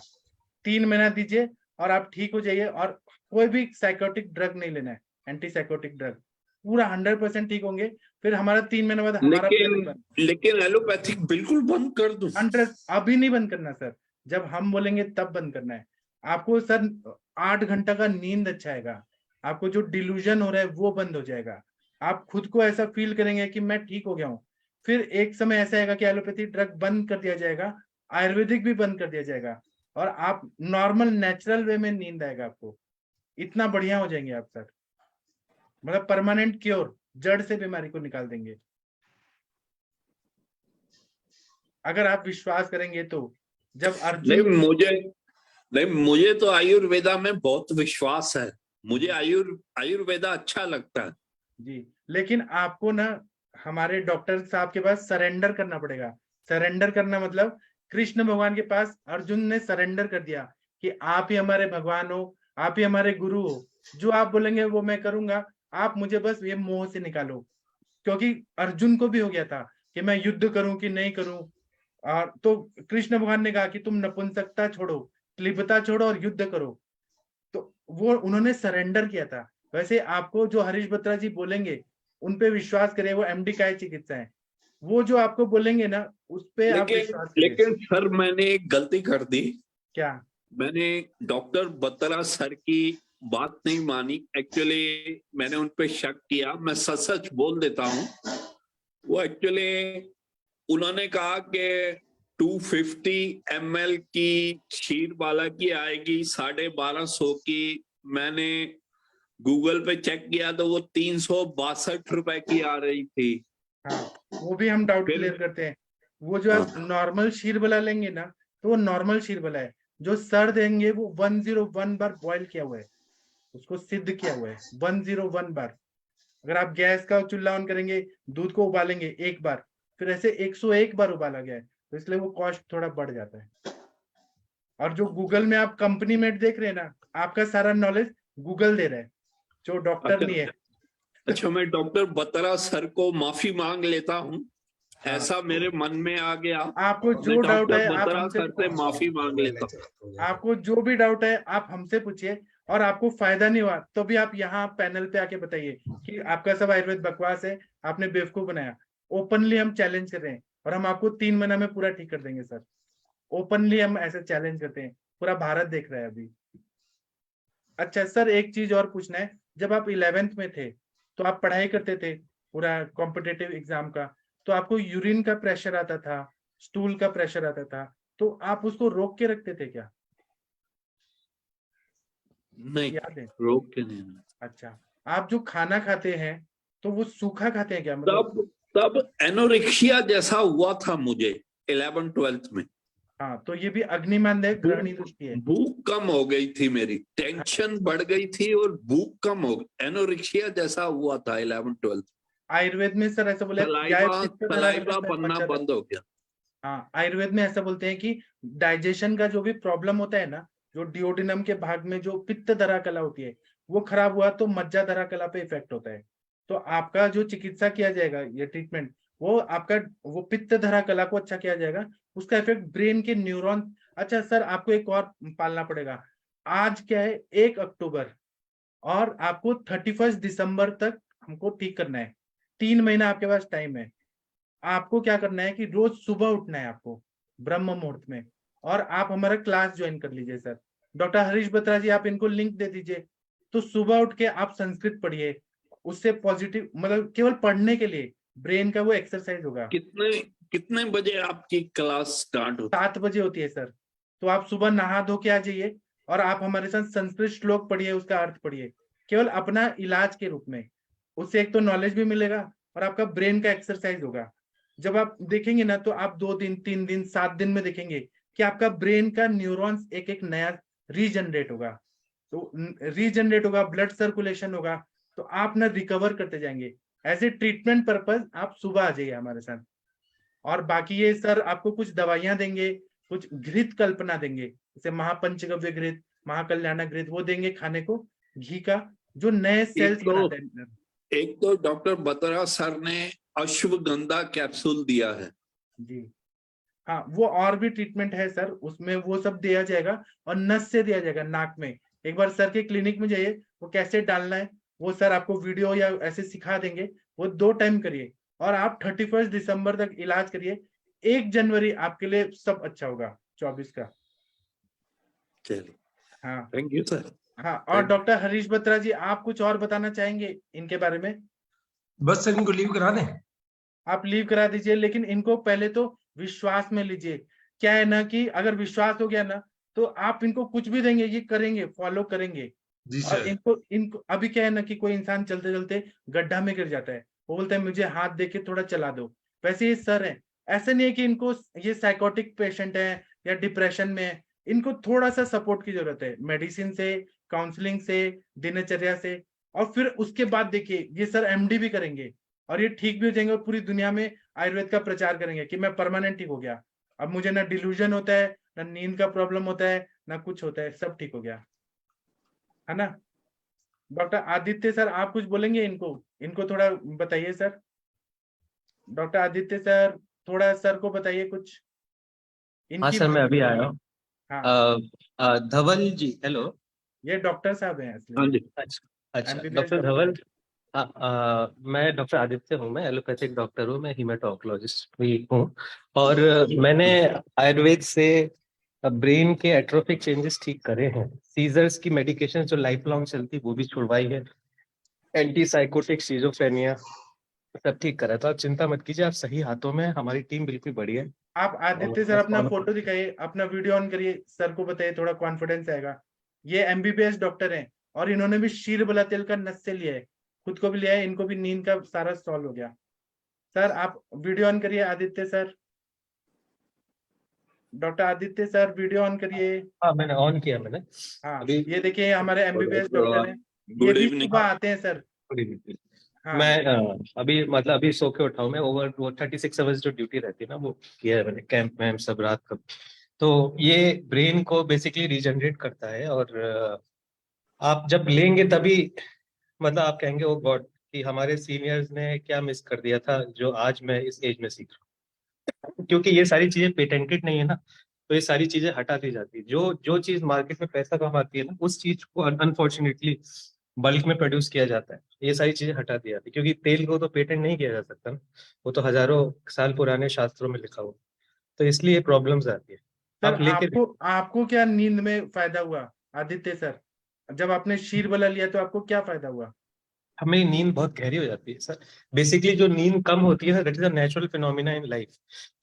3 महीना दीजिए और आप ठीक हो जाइए, और कोई भी साइकोटिक ड्रग नहीं लेना है, एंटी साइकोटिक ड्रग, पूरा 100% ठीक होंगे। फिर हमारा 3 महीने बाद हमारा लेकिन एलोपैथिक बिल्कुल बंद कर दूं? 100 अभी नहीं बंद करना सर, जब हम बोलेंगे तब बंद करना है आपको सर। 8 घंटा का नींद अच्छा आएगा, आपको जो डिल्यूजन हो रहा है वो बंद हो जाएगा, आप खुद को ऐसा फील करेंगे कि मैं ठीक हो गया हूँ। फिर एक समय ऐसा आएगा कि एलोपैथी ड्रग बंद कर दिया जाएगा, आयुर्वेदिक भी बंद कर दिया जाएगा, और आप नॉर्मल नेचुरल वे में नींद आएगा आपको। इतना बढ़िया हो जाएंगे आप सर, मतलब परमानेंट क्योर, जड़ से बीमारी को निकाल देंगे। अगर आप विश्वास करेंगे तो जब नहीं अर्जुन मुझे तो आयुर्वेदा में बहुत विश्वास है। मुझे आयुर्वेदा अच्छा लगता है। जी, लेकिन आपको ना हमारे डॉक्टर साहब के पास सरेंडर करना पड़ेगा। सरेंडर करना मतलब कृष्ण भगवान के पास अर्जुन ने सरेंडर कर दिया कि आप ही हमारे भगवान हो, आप ही हमारे गुरु हो, जो आप बोलेंगे वो मैं करूंगा, आप मुझे बस ये मोह से निकालो। क्योंकि अर्जुन को भी हो गया था कि मैं युद्ध करूं कि नहीं करूं, और तो कृष्ण भगवान ने कहा कि तुम नपुंसकता छोड़ो, क्लिबता छोड़ो और युद्ध करो। तो वो उन्होंने सरेंडर किया था। वैसे आपको जो हरीश बत्रा जी बोलेंगे उन पे विश्वास करें, वो एमडी काय चिकित्सा है, वो जो आपको बोलेंगे ना उस पे आप विश्वास करें। लेकिन सर मैंने एक गलती कर दी। क्या? मैंने डॉक्टर बत्रा सर की बात नहीं मानी। एक्चुअली मैंने उन पे शक किया। मैं सच सच बोल देता हूँ। वो एक्चुअली उन्होंने कहा कि 250 ml की क्षीर बाला की आएगी 1250 की। मैंने गूगल पे चेक किया तो वो 362 रुपए की आ रही थी। हाँ, वो भी हम डाउट फिर- क्लियर करते हैं। वो जो आप हाँ। नॉर्मल शीरबला लेंगे ना, तो वो नॉर्मल शीरबला है। जो सर देंगे वो 101 बार बॉईल किया हुआ है, उसको सिद्ध किया हुआ है 101 बार। अगर आप गैस का चूल्हा ऑन करेंगे, दूध को उबालेंगे एक बार, फिर ऐसे 101 बार उबाला गया है, तो इसलिए वो कॉस्ट थोड़ा बढ़ जाता है। और जो गूगल में आप कंपनी मेड देख रहे हैं ना, आपका सारा नॉलेज गूगल दे रहा है, जो डॉक्टर नहीं है। अच्छा, मैं डॉक्टर बत्रा सर को माफी मांग लेता हूँ। हाँ। ऐसा मेरे मन में आ गया। आपको मैं जो डाउट है डॉक्टर आप बत्रा हमसे सर से माफी मांग लेता हूँ। आपको जो भी डाउट है आप हमसे पूछिए, और आपको फायदा नहीं हुआ तो भी आप यहाँ पैनल पे आके बताइए कि आपका सब आयुर्वेद बकवास है, आपने बेवकूफ बनाया। ओपनली हम चैलेंज कर रहे हैं, और हम आपको 3 महीना में पूरा ठीक कर देंगे सर। ओपनली हम ऐसे चैलेंज करते हैं, पूरा भारत देख रहा है अभी। अच्छा सर, एक चीज और पूछना है। जब आप 11th में थे तो आप पढ़ाई करते थे पूरा कॉम्पिटेटिव एग्जाम का, तो आपको यूरिन का प्रेशर आता था, स्टूल का प्रेशर आता था, तो आप उसको रोक के रखते थे क्या? नहीं, याद है? रोक के नहीं। अच्छा, आप जो खाना खाते हैं तो वो सूखा खाते हैं क्या? मतलब तब एनोरेक्सिया जैसा हुआ था मुझे 11th-12th में। हाँ, तो ये भी अग्निमांद्य ग्रहणी दृष्टि है। भूख कम हो गई थी मेरी, टेंशन बढ़ गई थी और भूख कम हो गई। एनोरेक्सिया जैसा हुआ था 11th-12th। आयुर्वेद में सर ऐसा बोले सलाइवा बनना बंद हो गया। हाँ, आयुर्वेद में ऐसा बोलते हैं कि डाइजेशन का जो भी प्रॉब्लम होता है ना, जो डिओडिनम के भाग में जो पित्त धरा कला होती है वो खराब हुआ तो मज्जा धरा कला पे इफेक्ट होता है। तो आपका जो चिकित्सा किया जाएगा, ये ट्रीटमेंट, वो आपका वो पित्त धरा कला को अच्छा किया जाएगा, उसका इफेक्ट ब्रेन के न्यूरॉन। अच्छा सर, आपको एक और पालना पड़ेगा। आज क्या है, 1 अक्टूबर, और आपको 31 दिसंबर तक हमको ठीक करना है। 3 महीना आपके पास टाइम है। आपको क्या करना है कि रोज सुबह उठना है आपको ब्रह्म मुहूर्त में, और आप हमारा क्लास ज्वाइन कर लीजिए सर। डॉक्टर हरीश बत्रा जी, आप इनको लिंक दे दीजिए। तो सुबह उठ के आप संस्कृत पढ़िए, उससे पॉजिटिव, मतलब केवल पढ़ने के लिए ब्रेन का वो एक्सरसाइज होगा। कितने बजे आपकी क्लास स्टार्ट होती है? 7 बजे होती है सर। तो आप सुबह नहा धो के आ जाइए, और आप हमारे साथ संस्कृत श्लोक पढ़िए, उसका अर्थ पढ़िए, केवल अपना इलाज के रूप में। उससे एक तो नॉलेज भी मिलेगा और आपका ब्रेन का एक्सरसाइज होगा। जब आप देखेंगे ना, तो आप 2 दिन, 3 दिन, 7 दिन में देखेंगे कि आपका ब्रेन का न्यूरॉन्स एक एक नया रीजनरेट होगा। तो रीजनरेट होगा, ब्लड सर्कुलेशन होगा, तो आप ना रिकवर करते जाएंगे। एज ए ट्रीटमेंट पर्पज आप सुबह आ जाइए हमारे साथ। और बाकी ये सर आपको कुछ दवाइयां देंगे, कुछ घृत कल्पना देंगे, जैसे महापंचगव्य घृत, महाकल्याण घृत, वो देंगे खाने को, घी का, जो नए सेल्स बनाते हैं। एक तो डॉक्टर बत्रा सर ने अश्वगंधा कैप्सूल दिया है जी हाँ, वो और भी ट्रीटमेंट है सर, उसमें वो सब दिया जाएगा, और नस से दिया जाएगा नाक में। एक बार सर के क्लिनिक में जाइए, वो कैसे डालना है वो सर आपको वीडियो या ऐसे सिखा देंगे। वो 2 टाइम करिए, और आप 31 दिसंबर तक इलाज करिए। 1 जनवरी आपके लिए सब अच्छा होगा 24 का। चलिए, हाँ थैंक यू सर। हाँ, और डॉक्टर हरीश बत्रा जी, आप कुछ और बताना चाहेंगे इनके बारे में? बस सर इनको लीव करा दें। आप लीव करा दीजिए, लेकिन इनको पहले तो विश्वास में लीजिए। क्या है ना कि अगर विश्वास हो गया ना, तो आप इनको कुछ भी देंगे ये करेंगे, फॉलो करेंगे। जी और सर। इनको अभी क्या है ना कि कोई इंसान चलते चलते गड्ढा में गिर जाता है, वो बोलता है मुझे हाथ दे के थोड़ा चला दो। वैसे ये सर है, ऐसा नहीं है कि इनको ये साइकोटिक पेशेंट है या डिप्रेशन में है, इनको थोड़ा सा सपोर्ट की जरूरत है, मेडिसिन से, काउंसलिंग से, दिनचर्या से। और फिर उसके बाद देखिए ये सर एमडी भी करेंगे और ये ठीक भी हो जाएंगे और पूरी दुनिया में आयुर्वेद का प्रचार करेंगे कि मैं परमानेंट ठीक हो गया, अब मुझे ना डिल्यूजन होता है, ना नींद का प्रॉब्लम होता है, ना कुछ होता है, सब ठीक हो गया, है ना। डॉक्टर आदित्य सर आप कुछ बोलेंगे इनको थोड़ा बताइए सर। डॉक्टर आदित्य सर थोड़ा सर को बताइए कुछ हाँ इनकी। सर, मैं अभी आया हूँ। हाँ धवल जी, हेलो। ये डॉक्टर साहब हैं हाँ असली जी। अच्छा, MBBS डॉक्टर डॉक्टर धवल। हैं। मैं डॉक्टर आदित्य हूँ, मैं एलोपैथिक डॉक्टर हूँ, मैं हीमेटोन्कोलॉजिस्ट भी हूँ। और मैंने आयुर्वेद से ब्रेन के एट्रोफिक चेंजेस ठीक करे हैं, सीजर्स की मेडिकेशन जो लाइफ लॉन्ग चलती वो भी छुड़वाई है, एंटी साइकोटिक, सिजोफ्रेनिया सब ठीक करा है। तो आप चिंता मत कीजिए, आप सही हाथों में, हमारी टीम बिल्कुल बढ़िया है। आप आदित्य सर अपना फोटो दिखाइए, अपना वीडियो ऑन करिए, सर को बताइए, थोड़ा कॉन्फिडेंस आएगा। ये MBBS डॉक्टर हैं और इन्होंने भी शीर बला तेल का नस से लिया है, खुद को भी लिया है, इनको भी नींद का सारा सॉल्व हो गया। सर आप वीडियो ऑन करिए Aditya sir, doctor Aditya sir video on करिए। हाँ, मैंने ऑन किया मैंने हाँ अभी। ये देखिए हमारे MBBS डॉक्टर हैं, ये गुड भी इवनिंग। सुबह आते हैं सर। हाँ मैं अभी मतलब अभी सो के उठा हूँ मैं। ओवर वो 36 आवर्स जो ड्यूटी रहती है ना, वो किया है मैंने, कैंप में सब रात का। तो ये ब्रेन को बेसिकली रीजनरेट करता है। और आप जब लेंगे तभी मतलब आप कहेंगे ओ गॉड कि हमारे सीनियर्स ने क्या मिस कर दिया था जो आज मैं इस एज में सीख रहा हूँ। क्योंकि ये सारी चीजें पेटेंटेड नहीं है ना, तो ये सारी चीजें हटा दी जाती है। जो जो चीज मार्केट में पैसा कमाती है ना, उस चीज को अनफॉर्चुनेटली बल्क में प्रोड्यूस किया जाता है। ये सारी चीजें हटा दी जाती है, क्योंकि तेल को तो पेटेंट नहीं किया जा सकता ना, वो तो हजारों साल पुराने शास्त्रों में लिखा हुआ। तो इसलिए प्रॉब्लम्स आती है। सर आप लेके आपको क्या नींद में फायदा हुआ आदित्य सर, जब आपने शीर बला लिया तो आपको क्या फायदा हुआ? हमें नींद बहुत गहरी हो जाती है सर। बेसिकली जो नींद कम होती है ना, that is a natural phenomena in life.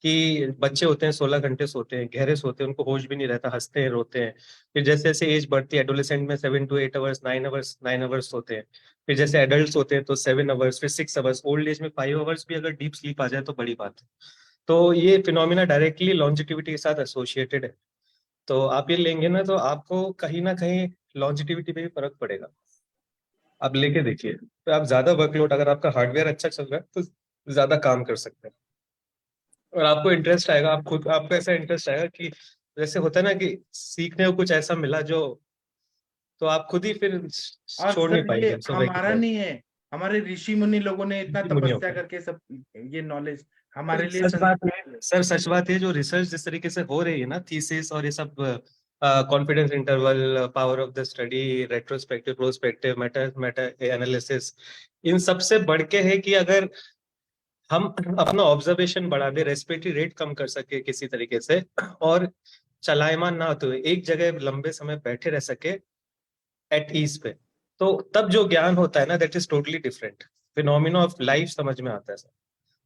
कि बच्चे होते हैं 16 घंटे सोते हैं, गहरे सोते हैं, उनको होश भी नहीं रहता, हंसते हैं, रोते हैं। फिर जैसे जैसे एज बढ़ती है, एडोलेसेंट में 7 to 8 आवर्स, 9 आवर्स सोते हैं। फिर जैसे एडल्ट होते हैं तो 7 आवर्स, फिर 6 आवर्स, ओल्ड एज में 5 आवर्स भी अगर डीप स्लीप आ जाए तो बड़ी बात है। तो ये फिनोमिना डायरेक्टली लॉन्जिटिविटी के साथ एसोसिएटेड है। तो आप ये लेंगे ना तो आपको कहीं ना कहीं लॉन्जिटिविटी पे भी फर्क पड़ेगा। आप लेके देखिए, तो आप ज्यादा वर्कलोड, अगर आपका हार्डवेयर अच्छा चल रहा है तो ज्यादा काम कर सकते हैं। और आपको इंटरेस्ट आएगा, आप खुद, आपको ऐसा इंटरेस्ट आएगा कि जैसे होता है ना कि सीखने को कुछ ऐसा मिला जो, तो आप खुद ही फिर और छोड़ नहीं सर ये पाएंगे। सो हमारा नहीं है, हमारे ऋषि मुनि लोगों ने इतना मुनियों तपस्या का करके सब ये नॉलेज हमारे लिए सच बात है सर, सच बात है। जो रिसर्च जिस तरीके से हो रही है ना, थीसिस और ये सब, confidence interval, power of the study, retrospective, prospective, meta meta analysis, इन सब से बढ़ के है कि अगर हम अपना ऑब्जर्वेशन बढ़ा दे, रेस्पिरेटरी रेट कम कर सके किसी तरीके से, और चलायमान ना होते हुए एक जगह लंबे समय बैठे रह सके एट ईज पे, तो तब जो ज्ञान होता है ना, that is totally different phenomena of life समझ में आता है सर।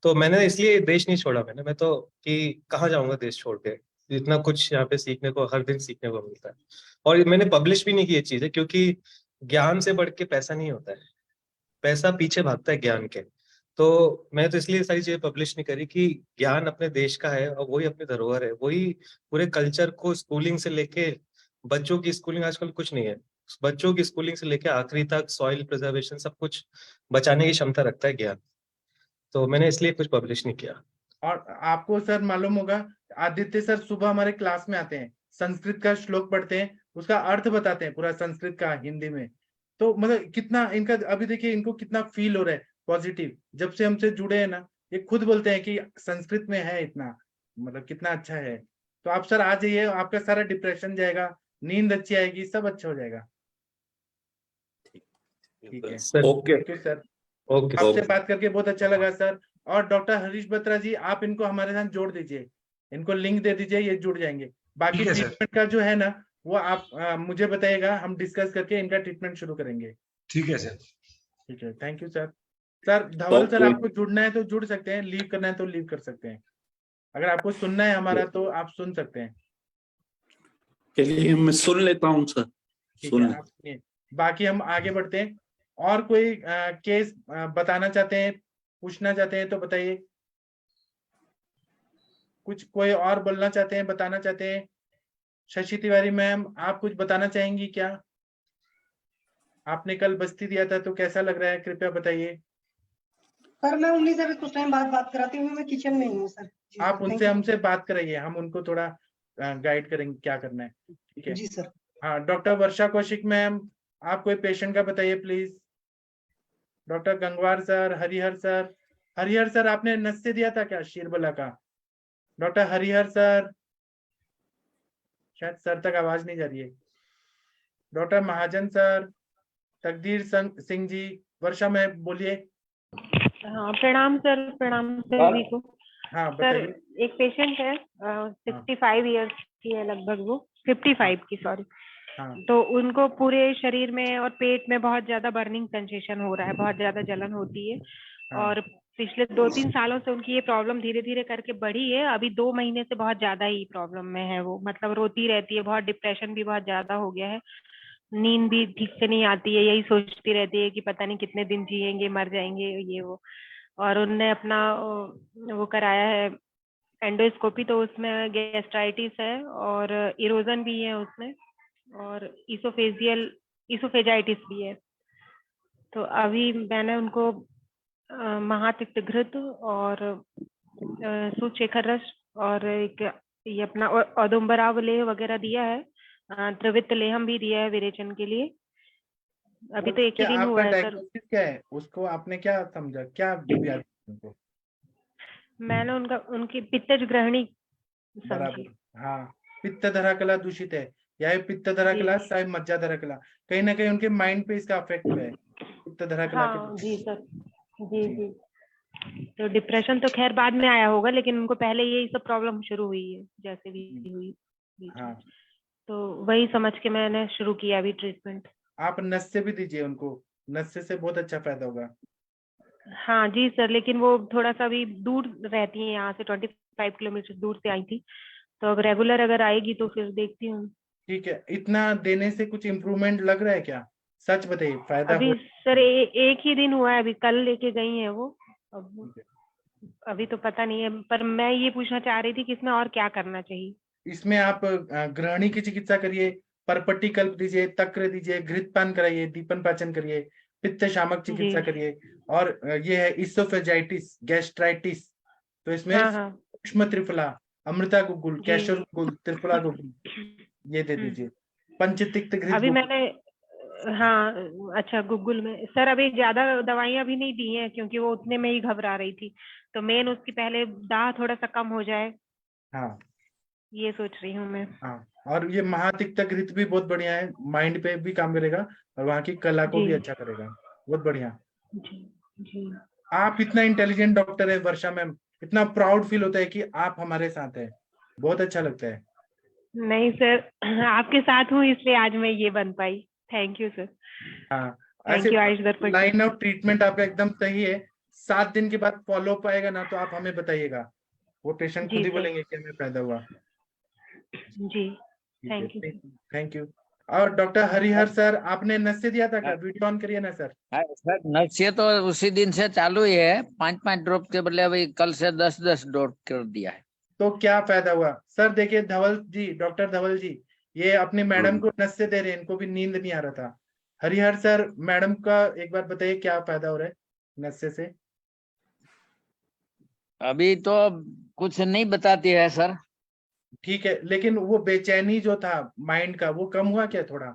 तो मैंने इसलिए देश नहीं छोड़ा मैं तो, कि कहाँ जाऊंगा देश छोड़ के, इतना कुछ यहाँ पे सीखने को, हर दिन सीखने को मिलता है। और मैंने पब्लिश भी नहीं की ये चीजें, क्योंकि ज्ञान से बढ़ के पैसा नहीं होता है, पैसा पीछे भागता है ज्ञान के। तो मैं तो इसलिए सारी चीजें पब्लिश नहीं करी कि ज्ञान अपने देश का है और वही अपनी धरोहर है, वही पूरे कल्चर को, स्कूलिंग से लेके, बच्चों की स्कूलिंग आजकल कुछ नहीं है, बच्चों की स्कूलिंग से लेके आखिरी तक सॉइल प्रिजर्वेशन सब कुछ बचाने की क्षमता रखता है ज्ञान। तो मैंने इसलिए कुछ पब्लिश नहीं किया। और आपको सर मालूम होगा आदित्य सर सुबह हमारे क्लास में आते हैं, संस्कृत का श्लोक पढ़ते हैं, उसका अर्थ बताते हैं पूरा संस्कृत का हिंदी में। तो मतलब कितना इनका अभी देखिए इनको कितना फील हो रहा है पॉजिटिव, जब से हमसे जुड़े हैं ना, ये खुद बोलते हैं कि संस्कृत में है इतना, मतलब कितना अच्छा है। तो आप सर आ जाइए, आपका सारा डिप्रेशन जाएगा, नींद अच्छी आएगी, सब अच्छा हो जाएगा। ठीक है sir okay thank you sir, okay आपसे बात करके बहुत अच्छा लगा सर। और डॉक्टर हरीश बत्रा जी आप इनको हमारे साथ जोड़ दीजिए, इनको लिंक दे दीजिए, ये जुड़ जाएंगे। बाकी ठीक है सर। ट्रीटमेंट का जो है ना वो आप मुझे बताइएगा, हम डिस्कस करके इनका ट्रीटमेंट शुरू करेंगे। ठीक है सर। ठीक है thank you sir. Sir Dhaval sir okay आपको जुड़ना है तो जुड़ सकते हैं, लीव करना है तो लीव कर सकते हैं, अगर आपको सुनना है हमारा तो आप सुन सकते हैं। चलिए मैं सुन लेता हूँ सर, ठीक सुन है आप सुनिए, बाकी हम आगे बढ़ते हैं। और कोई केस बताना चाहते हैं, पूछना चाहते हैं तो बताइए। कुछ कोई और बोलना चाहते हैं, बताना चाहते हैं? शशि तिवारी मैम, आप कुछ बताना चाहेंगी क्या? आपने कल बस्ती दिया था तो कैसा लग रहा है, कृपया बताइए। सर मैं उन्हीं से भी कुछ टाइम बाद बात कराती हूँ, मैं किचन में ही हूँ सर। जी आप सर, उनसे thank you। हमसे बात कराइए, हम उनको थोड़ा गाइड करेंगे क्या करना है, ठीक है? जी सर। हाँ, डॉक्टर वर्षा कौशिक मैम, आप कोई पेशेंट का बताइए please. Doctor Gangwar sir, Harihar sir आपने नस्य दिया था क्या शीरबला का? डॉक्टर हरिहर सर, शायद सर तक आवाज नहीं जा रही है। डॉक्टर महाजन सर, तकदीर सिंह जी, वर्षा में बोलिए। हाँ प्रणाम सर, प्रणाम सभी को। हाँ सर बताइए। एक पेशेंट है 65 इयर्स की है लगभग, वो 55 की सॉरी। हाँ तो उनको पूरे शरीर में और पेट में बहुत ज्यादा बर्निंग सेंसेशन हो रहा है, बहुत ज्यादा जलन होती है। हाँ। और पिछले 2-3 सालों से उनकी ये प्रॉब्लम धीरे धीरे करके बढ़ी है। अभी 2 महीने से बहुत ज्यादा ही प्रॉब्लम में है वो, मतलब रोती रहती है बहुत, डिप्रेशन भी बहुत ज्यादा हो गया है, नींद भी ठीक से नहीं आती है, यही सोचती रहती है कि पता नहीं कितने दिन जिएंगे, मर जाएंगे ये वो। और उनने अपना वो कराया है एंडोस्कोपी, तो उसमें गैस्ट्राइटिस है और इरोजन भी है उसमें, और इसोफेजाइटिस भी है। तो अभी मैंने उनको महातिक्तघृत और सूचेखर रस और एक ये अपना औदुंबरावलेह वगैरह दिया है, त्रिवित लेहम भी दिया है विरेचन के लिए। अभी तो एक ही क्या दिन हुआ आपका है सर। डायग्नोसिस क्या है, उसको आपने क्या समझा, क्या व्याधि उनको? मैंने उनकी पित्तज ग्रहणी समझी। बराबर, हाँ। पित्त धरा कला दूषित है, या पित्त धरा कला साहेब मज्जा धरा कला, कहीं ना कहीं उनके माइंड पे इसका अफेक्ट हुआ है पित्त धरा कला के। हाँ जी सर, जी। तो डिप्रेशन तो खैर बाद में आया होगा, लेकिन उनको पहले यही सब प्रॉब्लम शुरू हुई है, जैसे भी हुई बीच में। हाँ, तो वही समझ के मैंने शुरू किया अभी ट्रीटमेंट। आप नस्य भी दीजिए उनको, नस्य से बहुत अच्छा फायदा होगा। हाँ जी सर, लेकिन वो थोड़ा सा भी दूर रहती है यहाँ से, 25 किलोमीटर दूर से आई थी। तो अब रेगुलर अगर आएगी तो फिर देखती हूँ। ठीक है, इतना देने से कुछ इम्प्रूवमेंट लग रहा है क्या? सच बताइए, फायदा अभी हो? सर एक ही दिन हुआ है, अभी कल लेके गई है वो। अब अभी तो पता नहीं है, पर मैं ये पूछना चाह रही थी कि इसमें और क्या करना चाहिए। इसमें आप ग्रहणी की चिकित्सा करिए, परपट्टी कल्प दीजिए, तक्र दीजिए, घृतपान कराइए, दीपन पाचन करिए, पित्त शामक चिकित्सा करिए, और ये है इसोफेजाइटिस गैस्ट्राइटिस, तो इसमें सूक्ष्म त्रिफला, अमृता गुगुल, कैशोर गुगुल, त्रिफला गुगुल, ये दे दीजिए। पंचतिक्त घृत अभी मैंने हाँ अच्छा गुगुल में सर अभी ज्यादा दवाइयां भी नहीं दी हैं, क्योंकि वो उतने में ही घबरा रही थी। तो मेन उसकी पहले दाह थोड़ा सा कम हो जाए, हाँ ये सोच रही हूँ मैं। हाँ, और ये महातिक्त घृत भी बहुत बढ़िया है, माइंड पे भी काम करेगा और वहाँ की कला को भी अच्छा करेगा, बहुत बढ़िया। जी। आप इतना इंटेलिजेंट डॉक्टर है वर्षा मैम, इतना प्राउड फील होता है कि आप हमारे साथ हैं, बहुत अच्छा लगता है। नहीं सर, आपके साथ हूँ इसलिए आज मैं ये बन पाई। Thank you sir. हाँ, thank you Ayush Darpan. Line of treatment आपका एकदम सही है। 7 दिन के बाद फॉलो अप आएगा ना, तो आप हमें बताइएगा, वो पेशेंट खुद ही बोलेंगे कि हमें फायदा हुआ। जी थैंक यू। और डॉक्टर हरिहर सर, आपने नस्य दिया था क्या? वीडियो ऑन करिए ना सर। सर नस्य तो उसी दिन से चालू ही है, 5-5 ड्रॉप के बदले अभी कल से 10-10 ड्रॉप कर दिया है। तो क्या फायदा हुआ सर? देखिए धवल जी, डॉक्टर धवल जी, ये अपनी मैडम को नस्य दे रहे हैं, इनको भी नींद नहीं आ रहा था। हरिहर सर, मैडम का एक बार बताइए क्या फायदा हो रहा है नस्य से? अभी तो कुछ नहीं बताती है सर। ठीक है, लेकिन वो बेचैनी जो था माइंड का, वो कम हुआ क्या थोड़ा?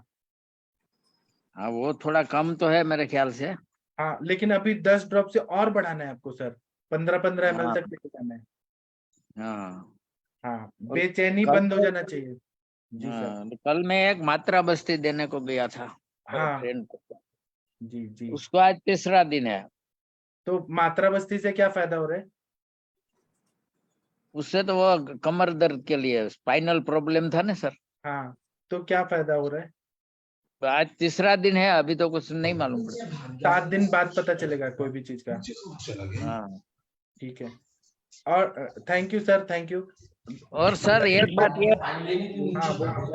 हाँ वो थोड़ा कम तो है मेरे ख्याल से। हाँ, लेकिन अभी 10 ड्रॉप से और बढ़ाना है आपको सर, 15-15 ml तक लेके जाना है। हाँ, बेचैनी बंद हो जाना चाहिए। जी सर। कल मैं एक मात्रा बस्ती देने को गया था फ्रेंड को। जी उसको आज 3रा दिन है। तो मात्रा बस्ती से क्या फायदा हो रहा है? उससे तो वो कमर दर्द के लिए स्पाइनल प्रॉब्लम था ना सर। हाँ, तो क्या फायदा हो रहा है? आज 3रा दिन है, अभी तो कुछ नहीं मालूम पड़ता। 7 दिन बाद पता चलेगा कोई भी चीज का। हाँ ठीक है, और thank you sir, thank you. और सर एक बात ये,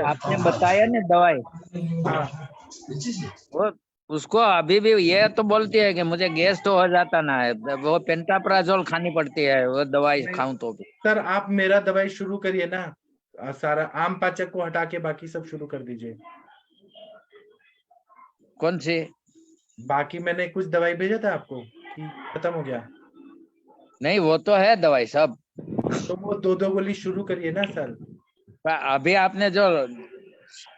आपने बताया ना दवाई, वो उसको अभी भी ये तो बोलती है कि मुझे गैस तो हो जाता ना है, वो पेंटाप्राजोल खानी पड़ती है, वो दवाई नहीं, खाऊं तो भी। सर आप मेरा दवाई शुरू करिए ना, सारा आम पाचक को हटा के बाकी सब शुरू कर दीजिए। कौन सी? बाकी मैंने कुछ दवाई भेजा था आपको कि खत्म हो गया? नहीं, वो तो है दवाई सब। तो वो 2-2 गोली शुरू करिए ना सर। पर अभी आपने जो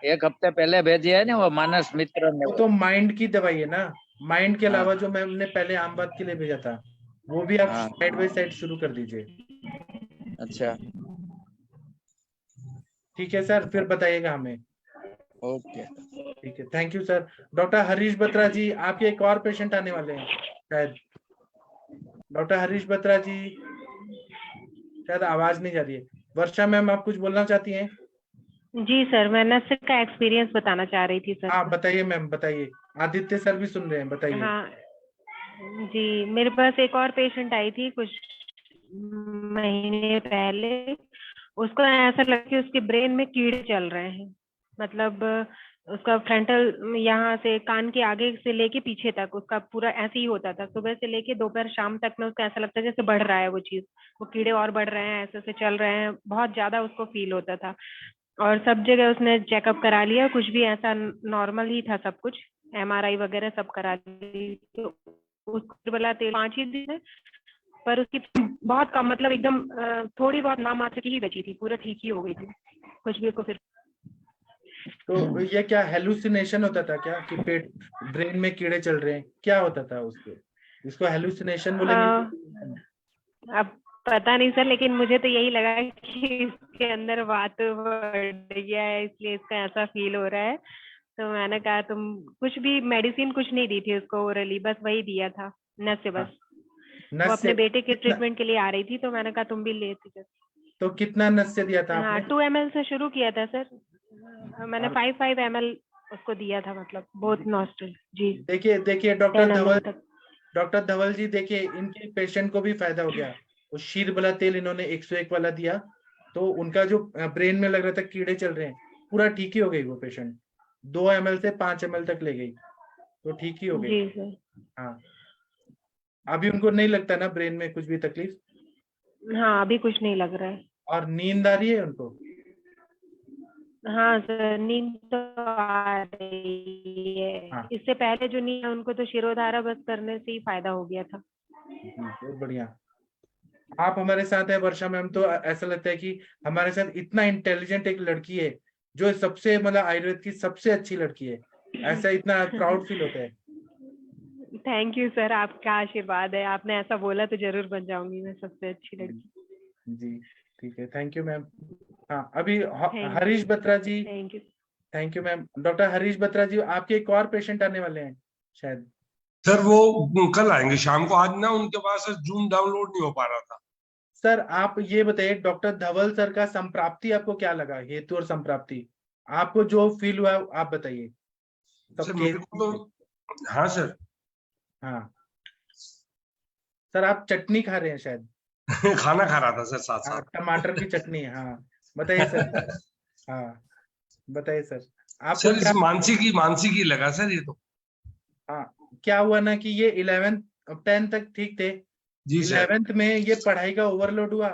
1 हफ्ते पहले भेजी है ना, वो मानस मित्र ने, वो तो माइंड की दवाई है ना, माइंड के हाँ। अलावा जो मैंने पहले आम बात के लिए भेजा था वो भी आप हाँ। साइड बाय साइड शुरू कर दीजिए। अच्छा, ठीक है सर, फिर बताइएगा हमें। ओके। ठीक है, thank you sir. Doctor Harish Batra ji, आपके एक और पेशेंट आने वाले हैं शायद। डॉक्टर हरीश बत्रा जी, शायद आवाज नहीं जा रही है। वर्षा मैम, आप कुछ बोलना चाहती हैं? जी सर, मैं नर्स का एक्सपीरियंस बताना चाह रही थी सर। हाँ बताइए मैम, बताइए। आदित्य सर भी सुन रहे हैं, बताइए। हाँ जी, मेरे पास एक और पेशेंट आई थी कुछ महीने पहले। उसको ऐसा लगा कि उसके ब्रेन में कीड़े चल रहे हैं, मतलब उसका फ्रंटल यहाँ से कान के आगे से लेके पीछे तक उसका पूरा ऐसे ही होता था। सुबह से लेके दोपहर शाम तक में उसको ऐसा लगता है जैसे बढ़ रहा है वो चीज, वो कीड़े और बढ़ रहे हैं, ऐसे ऐसे चल रहे हैं, बहुत ज्यादा उसको फील होता था। और सब जगह उसने चेकअप करा लिया, कुछ भी ऐसा नॉर्मल ही था सब कुछ, MRI वगैरह सब करा ली। तो उसको बोला 5 ही दिन है, पर उसकी बहुत कम, मतलब एकदम थोड़ी बहुत नाम मात्र की ही बची थी, पूरा ठीक ही हो गई थी। कुछ भी उसको फिर तो ये क्या हेलुसिनेशन होता था क्या कि पेट ब्रेन में कीड़े चल रहे हैं, क्या होता था उसको? इसको हेलुसिनेशन बोलेंगे? अब पता नहीं सर, लेकिन मुझे तो यही लगा कि इसके अंदर वात बढ़ गया है, इसलिए इसका ऐसा फील हो रहा है। तो मैंने कहा तुम कुछ भी मेडिसिन कुछ नहीं दी थी उसको ओरली, बस वही दिया था नस से बस। वो नस अपने से बेटे के कितना, ट्रीटमेंट के लिए आ रही थी, तो मैंने कहा तुम भी लेती जाओ। तो कितना नस से दिया था हाँ, आपने? 2 ml से शुरू किया था सर। मैंने और 5 ml उसको दिया था, मतलब बहुत नॉस्टल जी। देखिए देखिए 10 डॉक्टर ml धवल, तक। डॉक्टर धवल जी, देखिए इनके पेशेंट को भी फायदा हो गया। वो शीर वाला तेल इन्होंने 101 वाला दिया, तो उनका जो ब्रेन में लग रहा था कीड़े चल रहे हैं, पूरा ठीक ही हो गई वो पेशेंट। 2 ml से 5 ml तक ले गई, तो ठीक ही हो गई। जी सर। हाँ, अभी उनको नहीं लगता ना ब्रेन में कुछ भी तकलीफ? हाँ, अभी कुछ नहीं लग रहा है। और नींद आ रही है उनको? हाँ सर, नींद तो आ रही है। हाँ इससे पहले जो नींद है उनको तो शिरोधारा बस करने से ही फायदा हो गया था। जी, बहुत बढ़िया। आप हमारे साथ हैं वर्षा मैम, तो ऐसा लगता है कि हमारे साथ इतना इंटेलिजेंट एक लड़की है, जो सबसे मतलब आयुर्वेद की सबसे अच्छी लड़की है, ऐसा इतना प्राउड फील होता है। थैंक यू सर, आपका आशीर्वाद है, आपने ऐसा बोला तो जरूर बन जाऊंगी मैं सबसे अच्छी लड़की। जी ठीक है, थैंक यू मैम। हाँ, अभी Thank Harish Batra ji, thank you. Thank you ma'am. Doctor Harish Batra ji, आपके एक और पेशेंट आने वाले हैं शायद। सर वो कल आएंगे शाम को, आज ना उनके पास जूम डाउनलोड नहीं हो पा रहा था। सर आप ये बताइए, डॉक्टर धवल सर का संप्राप्ति आपको क्या लगा, हेतु और संप्राप्ति आपको जो फील हुआ आप बताइए। सर मेरे को तो, हाँ सर। हाँ सर, आप चटनी खा रहे हैं शायद। खाना खा रहा था सर साथ हाँ, साथ। टमाटर की चटनी। हाँ बताइए सर। हाँ बताइए सर, आपको सर क्या? इस मानसिकी लगा सर ये तो। हाँ, क्या हुआ ना कि ये 11th 10th तक ठीक थे, जी सर। 11th में ये पढ़ाई का ओवरलोड हुआ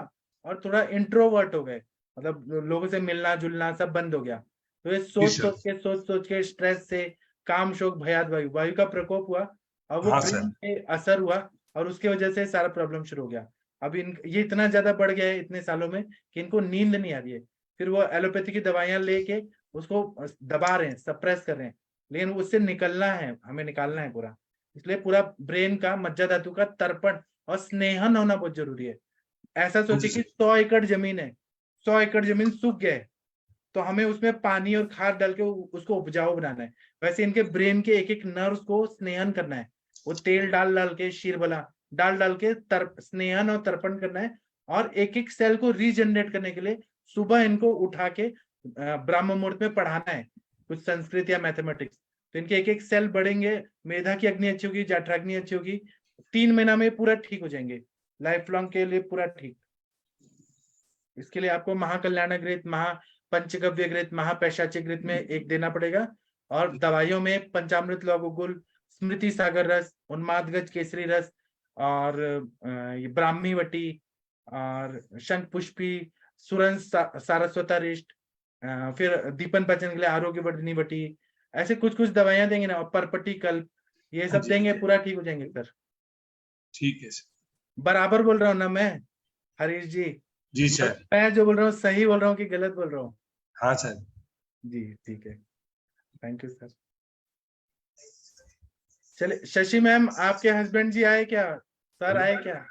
और थोड़ा इंट्रोवर्ट हो गए, मतलब लोगों से मिलना जुलना सब बंद हो गया। तो ये जी सर। सोच सोच के स्ट्रेस से काम शोक भयाद वायु वायु का प्रकोप हुआ, और वो हाँ ब्रेन सर। पे असर हुआ, और उसके वजह से सारा प्रॉब्लम शुरू हो गया। अब ये इतना ज्यादा बढ़ गया है इतने सालों में कि इनको नींद नहीं आ रही है। फिर वो एलोपैथी की दवाइयां लेके उसको दबा रहे हैं, सप्रेस कर रहे हैं, लेकिन उससे निकलना है, हमें निकालना है पूरा। इसलिए पूरा ब्रेन का मज्जा धातु का तर्पण और स्नेहन होना बहुत जरूरी है। ऐसा सोचिए कि 100 एकड़ जमीन है, 100 एकड़ जमीन सूख गए, तो हमें उसमें पानी और खाद डाल के उसको उपजाऊ बनाना है। वैसे इनके ब्रेन के एक एक नर्व्स को स्नेहन करना है, वो तेल डाल डाल के, शीरबला डाल डाल के स्नेहन और तर्पण करना है। और एक एक सेल को रीजनरेट करने के लिए सुबह इनको उठा के ब्रह्म मुहूर्त में पढ़ाना है कुछ संस्कृत या मैथमेटिक्स। तो इनके एक एक सेल बढ़ेंगे, मेधा की अग्नि अच्छी होगी, जठराग्नि अच्छी होगी, 3 महीना में पूरा ठीक हो जाएंगे, लाइफ लॉन्ग के लिए पूरा ठीक। इसके लिए आपको महाकल्याण घृत, महापंचगव्य घृत, महापैशाची घृत में एक देना पड़ेगा, और दवाइयों में पंचामृत लौह, स्मृति सागर रस, उन्मादगज केसरी रस, और ये ब्राह्मी वटी, और शंख पुष्पी, सुरंस सारस्वतारिष्ट, फिर दीपन पचन के लिए आरोग्य वर्धिनी वटी, ऐसे कुछ कुछ दवाइयां देंगे ना, और परपटी कल्प, ये सब देंगे, पूरा ठीक हो जाएंगे सर। ठीक है सर। बराबर बोल रहा हूँ ना मैं हरीश जी? जी सर। मैं जो बोल रहा हूँ सही बोल रहा हूँ कि गलत बोल रहा हूँ? हाँ सर। जी ठीक है, थैंक यू सर। चलिए शशि मैम, आपके हस्बैंड जी आए क्या? सर आए क्या?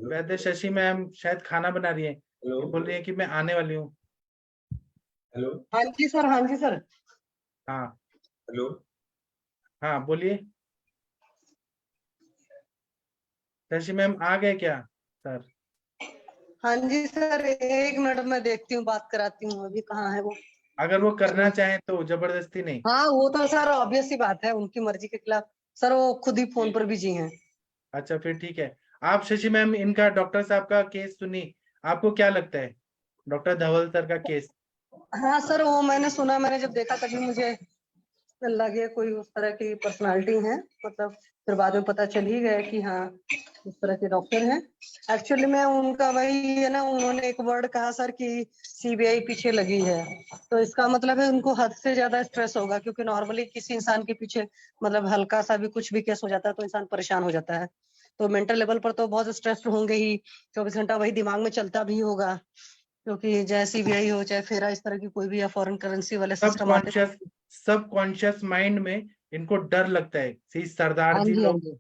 वैद्य शशि मैम शायद खाना बना रही है, ये बोल रही है कि मैं आने वाली हूँ। हेलो। हाँ जी सर, हाँ जी सर। हाँ हेलो। हाँ बोलिए। शशि मैम आ गए क्या सर? हाँ जी सर, 1 मिनट में देखती हूँ, बात कराती हूँ, अभी कहाँ है वो। अगर वो करना चाहें तो, जबरदस्ती नहीं। हाँ वो तो सर ऑब्वियस सी बात है, उनकी मर्जी के खिलाफ सर वो खुद ही फोन पर बिजी हैं। अच्छा फिर ठीक है। आप शशि मैम इनका डॉक्टर साहब का केस सुनी, आपको क्या लगता है डॉक्टर धवल सर का केस? हाँ सर, वो मैंने सुना, मैंने जब देखा तभी मुझे लगे कोई उस तरह की पर्सनालिटी है, मतलब फिर बाद में पता चल ही गया कि हाँ उस तरह के डॉक्टर हैं। एक्चुअली में उनका वही है ना, उन्होंने एक वर्ड कहा सर कि सीबीआई पीछे लगी है, तो इसका मतलब है उनको हद से ज्यादा स्ट्रेस होगा, क्योंकि नॉर्मली किसी इंसान के पीछे मतलब हल्का सा भी कुछ भी केस हो जाता है तो इंसान परेशान हो जाता है, तो मेंटल लेवल पर तो बहुत स्ट्रेस्ड होंगे ही, 24 घंटा वही दिमाग में चलता भी होगा, क्योंकि चाहे सीबीआई हो चाहे फेरा, इस तरह की कोई भी या फॉरेन करेंसी वाले सिस्टम आते हैं। सब कॉन्शियस माइंड में इनको डर लगता है। सी सरदार हाँ जी जी, हाँ लोग, जी।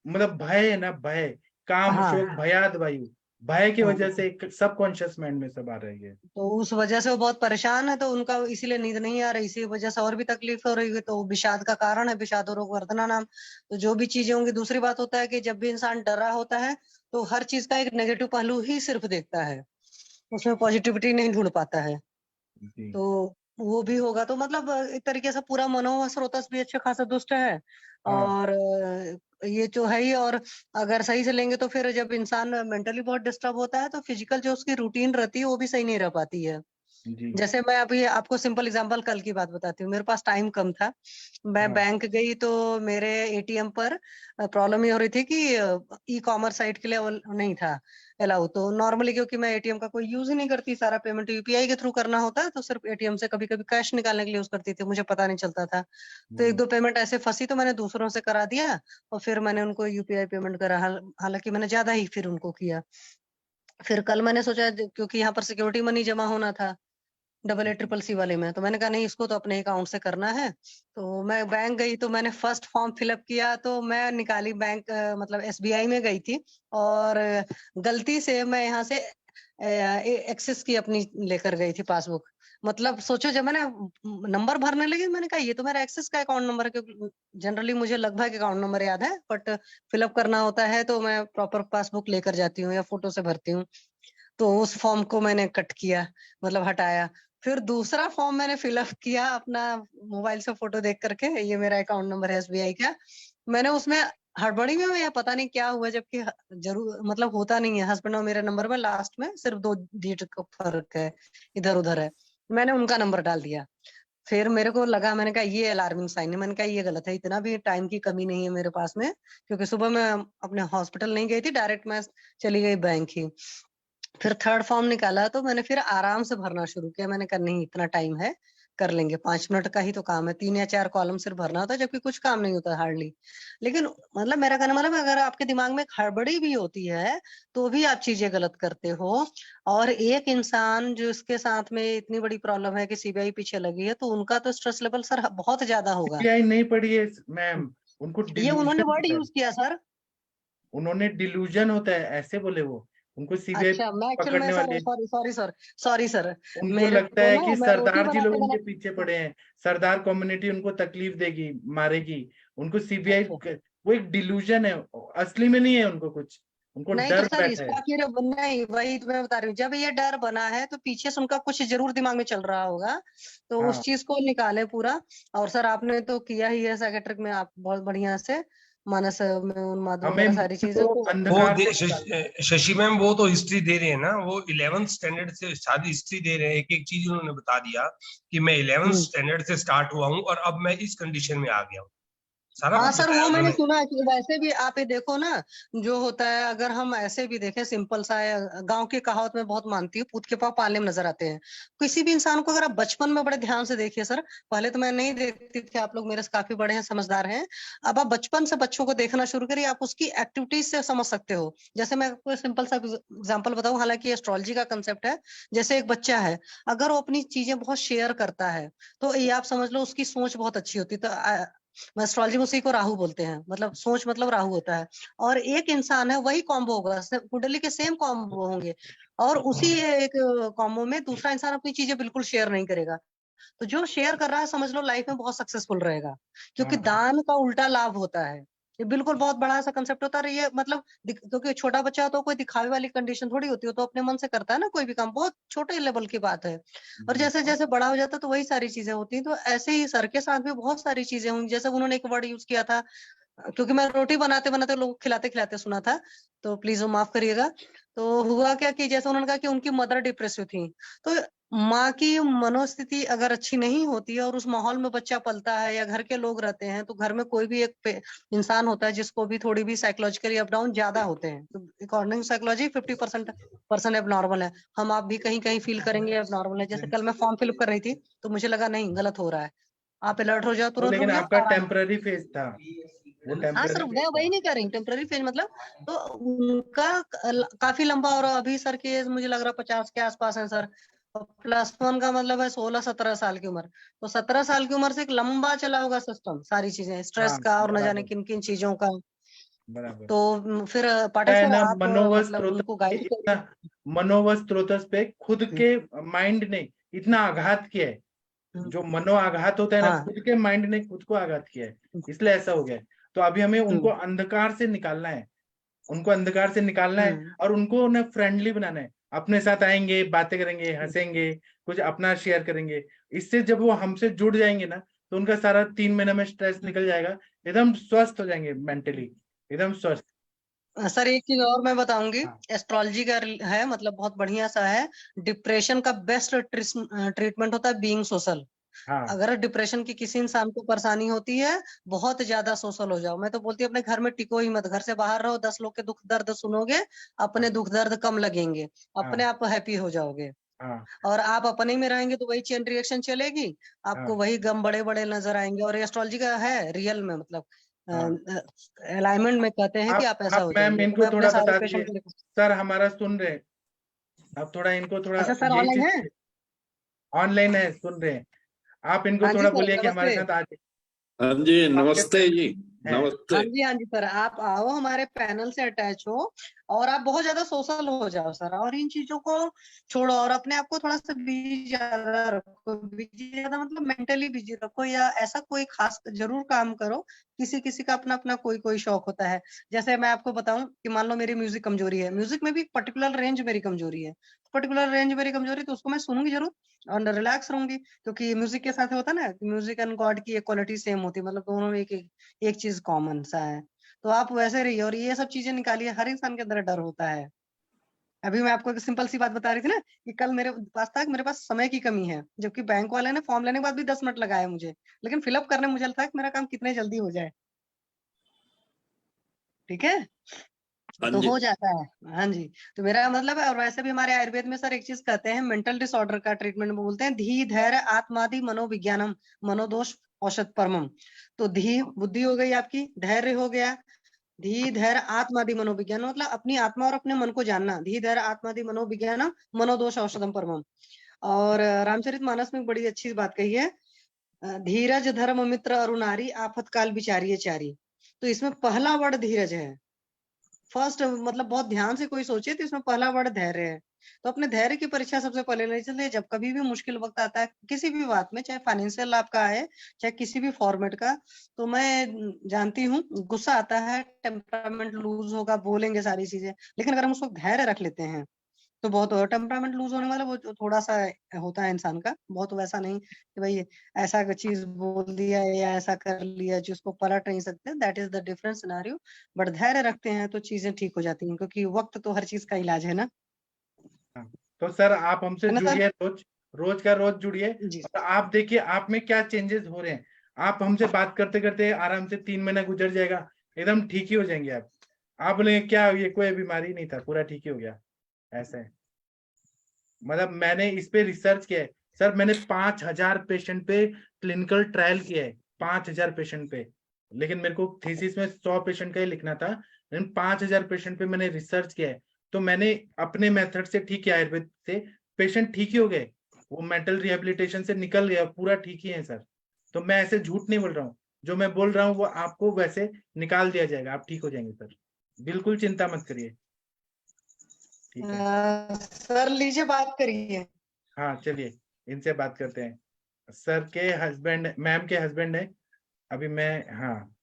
मतलब भय है ना, भय, काम हाँ शोक भयाद वायु, भय की हाँ, वजह से सब कॉन्शियस माइंड में सब आ रही है। तो उस वजह से वो बहुत परेशान है, तो उनका इसीलिए नींद नहीं आ रही, इसी वजह से और भी तकलीफ हो रही है, तो विषाद का कारण है, विषाद रोग वर्धना नाम। तो जो भी चीजें होंगी, दूसरी बात होता है कि जब भी इंसान डरा होता है तो हर चीज का एक नेगेटिव पहलू ही सिर्फ देखता है, उसमें पॉजिटिविटी नहीं ढूंढ पाता है, जी तो वो भी होगा, तो मतलब एक तरीके से पूरा मनोस्रोतस भी अच्छा खासा दुष्ट है, हाँ और ये जो है ही, और अगर सही से लेंगे तो फिर जब इंसान मेंटली बहुत डिस्टर्ब होता है तो फिजिकल जो उसकी रूटीन रहती है वो भी सही नहीं रह पाती है। जी जैसे मैं अभी आपको सिंपल एग्जांपल कल की बात बताती हूँ, मेरे पास टाइम कम था, मैं हाँ बैंक गई तो मेरे एटीएम पर प्रॉब्लम ये हो रही थी कि ई कॉमर्स साइट के लिए वो नहीं था अलाउ, तो नॉर्मली क्योंकि मैं एटीएम का कोई यूज ही नहीं करती, सारा पेमेंट यूपीआई के थ्रू करना होता है, तो सिर्फ एटीएम से कभी कभी कैश निकालने के लिए यूज करती थी, मुझे पता नहीं चलता था, तो एक दो पेमेंट ऐसे फंसी तो मैंने दूसरों से करा दिया, और फिर मैंने उनको यूपीआई पेमेंट करा, हालांकि मैंने ज्यादा ही फिर उनको किया। फिर कल मैंने सोचा क्योंकि यहाँ पर सिक्योरिटी मनी जमा होना था, AA CCC वाले में, तो मैंने कहा नहीं, इसको तो अपने अकाउंट से करना है, तो मैं बैंक गई, तो मैंने फर्स्ट फॉर्म फिलअप किया, तो मैं निकाली बैंक मतलब एसबीआई में गई थी, और गलती से मैं यहाँ से एक्सेस की अपनी लेकर गई थी पासबुक, मतलब सोचो, जब मैंने नंबर भरने लगी मैंने कहा ये तो मेरा एक्सेस का अकाउंट नंबर है, क्योंकि जनरली मुझे लगभग अकाउंट नंबर याद है, बट फिलअप करना होता है तो मैं प्रॉपर पासबुक लेकर जाती हूँ या फोटो से भरती हूँ, तो उस फॉर्म को मैंने कट किया, मतलब हटाया, फिर दूसरा फॉर्म मैंने फिलअप किया अपना मोबाइल से फोटो देख करके, ये मेरा अकाउंट नंबर है एसबीआई का, मैंने उसमें हड़बड़ी में या पता नहीं क्या हुआ, जबकि जरूर मतलब होता नहीं है, हस्बैंड और मेरे नंबर में लास्ट में सिर्फ 2 डिजिट का फर्क है, इधर उधर है, मैंने उनका नंबर डाल दिया, फिर मेरे को लगा, मैंने कहा ये अलार्मिंग साइन है, मैंने कहा ये गलत है, इतना भी टाइम की कमी नहीं है मेरे पास में, क्योंकि सुबह मैं अपने हॉस्पिटल नहीं गई थी, डायरेक्ट मैं चली गई बैंक ही, फिर थर्ड फॉर्म निकाला तो मैंने फिर आराम से भरना शुरू किया, मैंने कहा नहीं इतना टाइम है, कर लेंगे, 5 मिनट का ही तो काम है, 3 या 4 कॉलम सिर्फ भरना होता है, जबकि कुछ काम नहीं होता हार्डली, लेकिन मतलब मेरा कहना मतलब अगर आपके दिमाग में हड़बड़ी भी होती है तो भी आप चीजें गलत करते हो, और एक इंसान जो इसके साथ में इतनी बड़ी प्रॉब्लम है कि सीबीआई पीछे लगी है, तो उनका तो स्ट्रेस लेवल सर बहुत ज्यादा होगा। सीबीआई नहीं पड़ी है मैम, उनको ये उन्होंने डिल्यूजन वर्ड होता है, यूज किया सर। उन्होंने डिल्यूजन होता है ऐसे बोले वो, उनको सीबीआई अच्छा, मैं एक्चुअल में पकड़ने सर वाली है। Sorry sorry sir, sorry sir, उनको मेरे लगता को है ना कि मैं रोटी सरदार जी लोग बनाते उनके पीछे बनाते। पड़े हैं, सरदार कम्युनिटी उनको तकलीफ देगी, मारेगी, उनको सीबीआई, अच्छा, वो एक डिल्यूजन है, असली में नहीं है उनको कुछ, उनको नहीं तो डर सर बैठा है। इसका फिर नहीं, वही तो मैं बता रही हूँ, जब ये डर बना है तो पीछे से उनका कुछ जरूर दिमाग में चल रहा होगा, तो उस हाँ चीज को निकाले पूरा, और सर आपने तो किया ही है साइकेट्रिक में, आप बहुत बढ़िया से, मानस में उन्माद हमें वगैरह सारी चीजें तो तो वो अंधकार से निकालना है। शशि मैम वो तो हिस्ट्री दे रहे हैं ना, वो 11th स्टैंडर्ड से सारी हिस्ट्री दे रहे हैं, एक एक चीज उन्होंने बता दिया कि मैं 11th स्टैंडर्ड से स्टार्ट हुआ हूँ और अब मैं इस कंडीशन में आ गया हूँ, सारा हाँ कुछ सर, बताया वो मैंने उन्होंने। सुना है कि वैसे भी आप ये देखो ना, जो होता है अगर हम ऐसे भी देखें सिंपल सा है, गांव की कहावत में बहुत मानती हूँ, पूत के पाँव पालने में नजर आते हैं। किसी भी इंसान को अगर आप बचपन में बड़े ध्यान से देखिए सर, पहले तो मैं नहीं देखती थी, आप लोग मेरे से काफी बड़े हैं, समझदार हैं। अब आप बचपन से बच्चों को देखना शुरू करिए, आप उसकी एक्टिविटीज से समझ सकते हो। जैसे मैं आपको सिंपल सा एग्जाम्पल बताऊं, हालांकि एस्ट्रोलॉजी का कंसेप्ट है। जैसे एक बच्चा है, अगर वो अपनी चीजें बहुत शेयर करता है, तो ये आप समझ लो उसकी सोच बहुत अच्छी होती है। तो एस्ट्रोलॉजी में उसी को राहु बोलते हैं, मतलब सोच मतलब राहु होता है। और एक इंसान है, वही कॉम्बो होगा, कुंडली के सेम कॉम्बो होंगे, और उसी एक कॉम्बो में दूसरा इंसान अपनी चीजें बिल्कुल शेयर नहीं करेगा। तो जो शेयर कर रहा है, समझ लो लाइफ में बहुत सक्सेसफुल रहेगा, क्योंकि हाँ दान का उल्टा लाभ होता है। ये बिल्कुल बहुत बड़ा सा कंसेप्ट होता है। और ये मतलब क्योंकि छोटा बच्चा तो कोई दिखावे वाली कंडीशन थोड़ी होती है, तो अपने मन से करता है ना कोई भी काम, बहुत छोटे लेवल की बात है। और जैसे जैसे बड़ा हो जाता है तो वही सारी चीजें होती हैं। तो ऐसे ही सर के साथ भी बहुत सारी चीजें होंगी। जैसे उन्होंने एक वर्ड यूज किया था, क्योंकि मैं रोटी बनाते बनाते लोग खिलाते खिलाते सुना था, तो प्लीज वो माफ करिएगा। तो हुआ क्या कि जैसे उन्होंने कहा कि उनकी मदर डिप्रेसिव थी, तो माँ की मनोस्थिति अगर अच्छी नहीं होती है और उस माहौल में बच्चा पलता है या घर के लोग रहते हैं, तो घर में कोई भी एक इंसान होता है जिसको भी थोड़ी भी साइकोलॉजिकली अप डाउन ज्यादा होते हैं। तो अकॉर्डिंग साइकोलॉजी 50% पर्सन एब नॉर्मल है। हम आप भी कहीं कहीं फील करेंगे अब नॉर्मल है। जैसे कल मैं फॉर्म फिलअप कर रही थी, तो मुझे लगा नहीं गलत हो रहा है। आप अलर्ट हो जाओ, वो तुरंत लेकिन रुक जाओ, आपका आराम। टेम्पररी फेज था, वो हाँ सर, टेम्पररी फेज मैं वही था। नहीं कर रही टेम्पररी फेज मतलब। तो उनका काफी लंबा, और अभी सर की एज मुझे लग रहा 50 के आसपास है सर। +1 का मतलब है 16-17 साल की उम्र। तो 17 साल की उम्र से एक लंबा चला होगा सिस्टम, सारी चीजें, स्ट्रेस हाँ का और न जाने बराबर किन किन चीजों का। बराबर। तो फिर पाठक है सर ना, आप मनोवश मतलब स्त्रोत उनको पे गाइड इतना, करिए। मनोवश स्त्रोतस पे खुद के माइंड ने इतना आघात किया है। हम्म, जो मनो आघात होता है ना, हाँ। खुद के माइंड ने खुद को आघात किया है, इसलिए ऐसा हो गया है। तो अभी हमें उनको हम्म अंधकार से निकालना है, उनको अंधकार से निकालना है, हम्म और उनको ना फ्रेंडली बनाना है। अपने साथ आएंगे, बातें करेंगे, हंसेंगे, कुछ अपना शेयर करेंगे। इससे जब वो हमसे जुड़ जाएंगे ना, तो उनका सारा 3 महीने में स्ट्रेस निकल जाएगा, एकदम स्वस्थ हो जाएंगे मेंटली, एकदम स्वस्थ। सर एक चीज और मैं बताऊंगी, हाँ एस्ट्रोलॉजी का है मतलब बहुत बढ़िया सा है। डिप्रेशन का बेस्ट ट्रीटमेंट होता है बीइंग सोशल। हाँ अगर डिप्रेशन की किसी इंसान को परेशानी होती है, बहुत ज्यादा सोशल हो जाओ। मैं तो बोलती हूँ अपने घर में टिको ही मत, घर से बाहर रहो, 10 लोग के दुख दर्द सुनोगे, अपने दुख दर्द कम लगेंगे, अपने हाँ आप हैप्पी हो जाओगे। हाँ और आप अपने में रहेंगे तो वही चेन रिएक्शन चलेगी, आपको हाँ वही गम बड़े बड़े नजर आएंगे। और एस्ट्रोलॉजी का है रियल में मतलब हाँ। अलाइनमेंट में कहते हैं कि आप ऐसा आप हो मैम जाएंगे। तो इनको मैं अपने थोड़ा सारे बता पेशेंट दीजिए, को सर हमारा सुन रहे हैं। आप थोड़ा इनको थोड़ा अच्छा सर यही ऑनलाइन है। चीज ऑनलाइन है, सुन रहे हैं। आप इनको हाँ जी थोड़ा सर, बोलिए कि हमारे नमस्ते। साथ आ जाए। हाँ जी, आपके नमस्ते फ्रेंड जी। है। नमस्ते। हाँ जी सर, आप आओ हमारे पैनल से अटैच हो, और आप बहुत ज्यादा सोशल हो जाओ सर, और इन चीजों को छोड़ो, और अपने आप को थोड़ा सा बिजी ज्यादा रखो। बिजी ज्यादा मतलब मेंटली बिजी रखो, या ऐसा कोई खास जरूर काम करो। किसी किसी का अपना अपना कोई कोई शौक होता है। जैसे मैं आपको बताऊं कि मान लो मेरी म्यूजिक कमजोरी है, म्यूजिक में भी पर्टिकुलर रेंज मेरी कमजोरी है, पर्टिकुलर रेंज मेरी कमजोरी, तो उसको मैं सुनूंगी जरूर और रिलैक्स रहूंगी। क्योंकि म्यूजिक के साथ होता है ना, म्यूजिक एंड गॉड की एक क्वालिटी सेम होती है, मतलब दोनों में एक चीज कॉमन सा है। तो आप वैसे रहिए और ये सब चीजें निकालिए। हर इंसान के अंदर डर होता है। अभी मैं आपको एक सिंपल सी बात बता रही थी ना, कि कल मेरे पास था कि मेरे पास समय की कमी है, जबकि बैंक वाले ने फॉर्म लेने के बाद भी 10 मिनट लगाए मुझे, लेकिन फिलअप करने में मुझे लगता है कि मेरा काम कितने जल्दी हो जाए। ठीक है, हाँ तो जी। हो जाता है। हाँ जी। तो मेरा मतलब है, और वैसे भी हमारे आयुर्वेद में सर एक चीज कहते हैं, मेंटल डिसऑर्डर का ट्रीटमेंट में बोलते हैं धी धैर्य आत्मादि मनोविज्ञानम मनोदोष औषध परमम। तो धी बुद्धि हो गई आपकी, धैर्य हो गया, धी धैर्य आत्मादि मनोविज्ञान मतलब अपनी आत्मा और अपने मन को जानना, धी धैर्य आत्मादि मनोविज्ञान मनोदोष औषधम परमम। और रामचरितमानस में एक बड़ी अच्छी बात कही है, धीरज धर्म मित्र अरुणारी आफत काल विचारिये चारी। तो इसमें पहला वर्ड धीरज है, फर्स्ट मतलब बहुत ध्यान से कोई सोचे तो इसमें पहला वर्ड धैर्य है। तो अपने धैर्य की परीक्षा सबसे पहले लेनी चाहिए। जब कभी भी मुश्किल वक्त आता है किसी भी बात में, चाहे फाइनेंशियल आपका है, चाहे किसी भी फॉर्मेट का, तो मैं जानती हूँ गुस्सा आता है, टेम्परामेंट लूज होगा, बोलेंगे सारी चीजें, लेकिन अगर हम उसको धैर्य रख लेते हैं तो बहुत टेम्परामेंट लूज होने वाला वो थोड़ा सा होता है इंसान का, बहुत वैसा नहीं कि भाई ऐसा चीज बोल दिया या ऐसा कर लिया जिसको पलट नहीं सकते, that is the different scenario. But धैर्य रखते हैं तो चीजें ठीक हो जाती हैं, क्योंकि वक्त तो हर चीज का इलाज है ना। तो सर आप हमसे है ना सर? जुड़िए, रोज का रोज जुड़िए, जी और आप देखिए आप में क्या चेंजेस हो रहे हैं। आप हमसे बात करते करते आराम से 3 महीना गुजर जाएगा, एकदम ठीक ही हो जाएंगे आप बोलेंगे क्या ये कोई बीमारी नहीं था, पूरा ठीक ही हो गया। ऐसा है, मतलब मैंने इस पे रिसर्च किया है सर, मैंने 5000 पेशेंट पे क्लिनिकल ट्रायल किया है, 5000 पेशेंट पे। लेकिन मेरे को थीसिस में 100 पेशेंट का ही लिखना था, लेकिन 5000 पेशेंट पे मैंने रिसर्च किया है। तो मैंने अपने मेथड से ठीक किया, आयुर्वेद से पेशेंट ठीक ही हो गए, वो मेंटल रिहेबिलिटेशन से निकल गया, पूरा ठीक ही है सर। तो मैं ऐसे झूठ नहीं बोल रहा हूँ, जो मैं बोल रहा हूँ वो आपको वैसे निकाल दिया जाएगा, आप ठीक हो जाएंगे सर, बिल्कुल चिंता मत करिए। ठीक है सर लीजिए बात करिए। हाँ, चलिए इनसे बात करते हैं। सर के हस्बैंड, मैम के हस्बैंड है अभी मैं, हाँ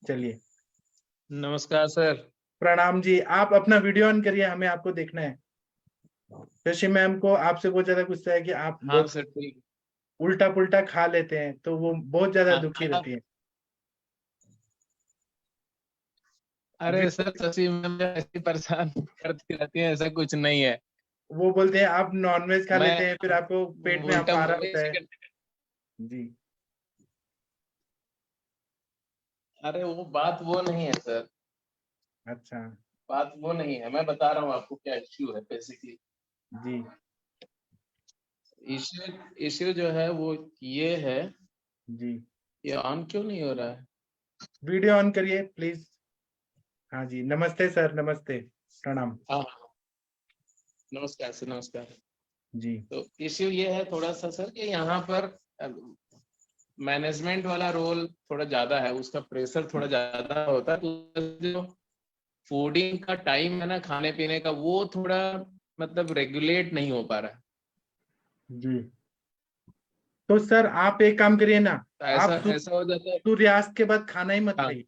चलिए। नमस्कार सर। प्रणाम जी, आप अपना वीडियो ऑन करिए, हमें आपको देखना है। शशि मैम को आपसे बहुत ज्यादा गुस्सा है कि आप हाँ बहुत सर ठीक। उल्टा पुल्टा खा लेते हैं, तो वो बहुत ज्यादा दुखी रहती है। अरे सर शशि मैम ऐसे परेशान करती रहती है, ऐसा कुछ नहीं है। वो बोलते हैं आप नॉनवेज खा मैं लेते हैं, फिर आपको पेट में उल्टा अफारा मुझे होता ऐसे है। करती जी अरे वो बात वो नहीं है सर, अच्छा बात वो नहीं है। मैं बता रहा हूँ आपको क्या इश्यू है बेसिकली। जी इश्यू इश्यू जो है वो ये है, जी, ये ऑन क्यों नहीं हो रहा है? वीडियो ऑन करिए प्लीज। हाँ जी, नमस्ते सर, नमस्ते, प्रणाम। हाँ नमस्कार सर, नमस्कार। जी तो इश्यू ये है थोड़ा सा सर कि यहाँ पर मैनेजमेंट वाला रोल थोड़ा ज्यादा है, उसका प्रेशर थोड़ा ज्यादा होता है। तो जो फूडिंग का टाइम है ना, खाने पीने का, वो थोड़ा मतलब रेगुलेट नहीं हो पा रहा है। जी, तो सर आप एक काम करिए ना, तो आप ऐसा हो जाता है। सूर्यास्त के बाद खाना ही मत हाँ खाइए।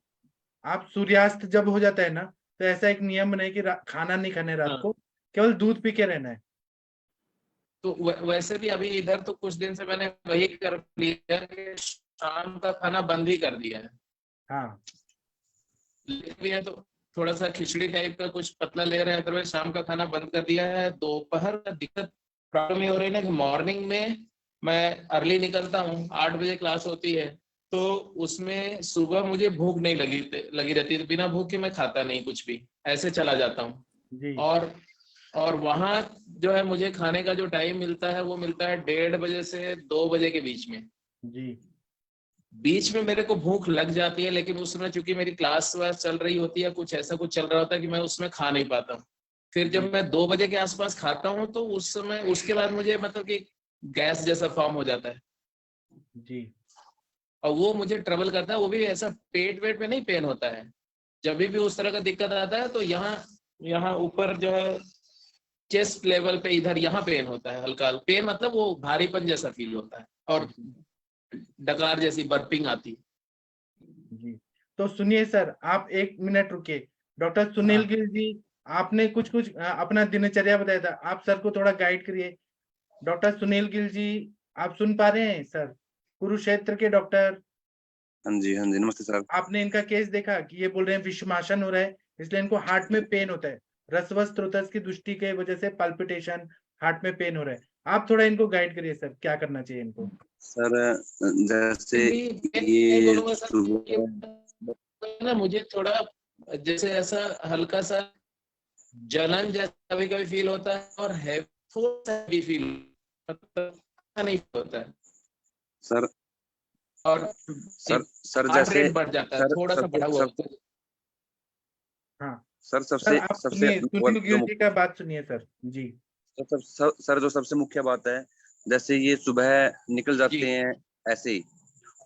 आप सूर्यास्त जब हो जाता है ना, तो ऐसा एक नियम बनाए कि खाना नहीं खाने रात हाँ। को, केवल दूध पी के रहना है। तो वैसे भी अभी इधर तो कुछ दिन से मैंने वही कर लिया कि शाम का खाना बंद ही कर दिया है। हाँ भी है तो थोड़ा सा खिचड़ी टाइप का कुछ पतला ले रहे हैं, अदरवाइज शाम का खाना बंद कर दिया है। दोपहर का दिक्कत प्रॉब्लम ये हो रही है ना कि मॉर्निंग में मैं अर्ली निकलता हूँ, 8 बजे क्लास होती है, तो उसमें सुबह मुझे भूख नहीं लगी रहती, तो बिना भूख के मैं खाता नहीं कुछ भी, ऐसे चला जाता हूँ। जी और वहाँ जो है मुझे खाने का जो टाइम मिलता है वो मिलता है 1:30 बजे से 2 बजे के बीच में। जी बीच में मेरे को भूख लग जाती है, लेकिन उसमें चूंकि मेरी क्लास वास चल रही होती है, कुछ ऐसा कुछ चल रहा होता है कि मैं उसमें खा नहीं पाता हूँ। फिर जब मैं 2 बजे के आसपास खाता हूँ तो उस समय उसके बाद मुझे मतलब कि गैस जैसा फॉर्म हो जाता है, जी और वो मुझे ट्रबल करता है। वो भी ऐसा पेट वेट में नहीं पेन होता है, जब भी उस तरह का दिक्कत आता है तो यहाँ ऊपर जो है चेस्ट लेवल पे इधर यहाँ पेन होता है, हल्का पेन, मतलब वो भारीपन जैसा फील होता है और डकार जैसी बर्पिंग आती है। जी, तो सुनिए सर, आप 1 मिनट रुकिए। डॉक्टर सुनील हाँ। गिल जी, आपने कुछ कुछ अपना दिनचर्या बताया था, आप सर को थोड़ा गाइड करिए। डॉक्टर सुनील गिल जी, आप सुन पा रहे हैं सर? कुरुक्षेत्र के डॉक्टर। हाँ जी नमस्ते सर। आपने इनका केस देखा कि ये बोल रहे हैं विषमासन हो रहा है, इसलिए इनको हार्ट में पेन होता है, रसवस स्रोतस की दृष्टि के वजह से पल्पिटेशन, हार्ट में पेन हो रहा है। आप थोड़ा इनको गाइड करिए सर, क्या करना चाहिए इनको। सर जैसे मैं ये बोलूंगा सर, सुबह ना मुझे थोड़ा जैसे ऐसा हल्का सा जलन जैसा कभी कभी फील होता है, और हैवफुल सा भी फील मतलब नहीं होता है, सर और सर हार्ट जैसे रेट बढ़ जाता है, थोड़ा सा बढ़ा हुआ होता है। हाँ सर सर, सबसे आप सबसे सुनिए, सुनील गिल जी का बात सुनिए सर जी। सर जो सबसे मुख्य बात है, जैसे ये सुबह निकल जाते हैं ऐसे ही,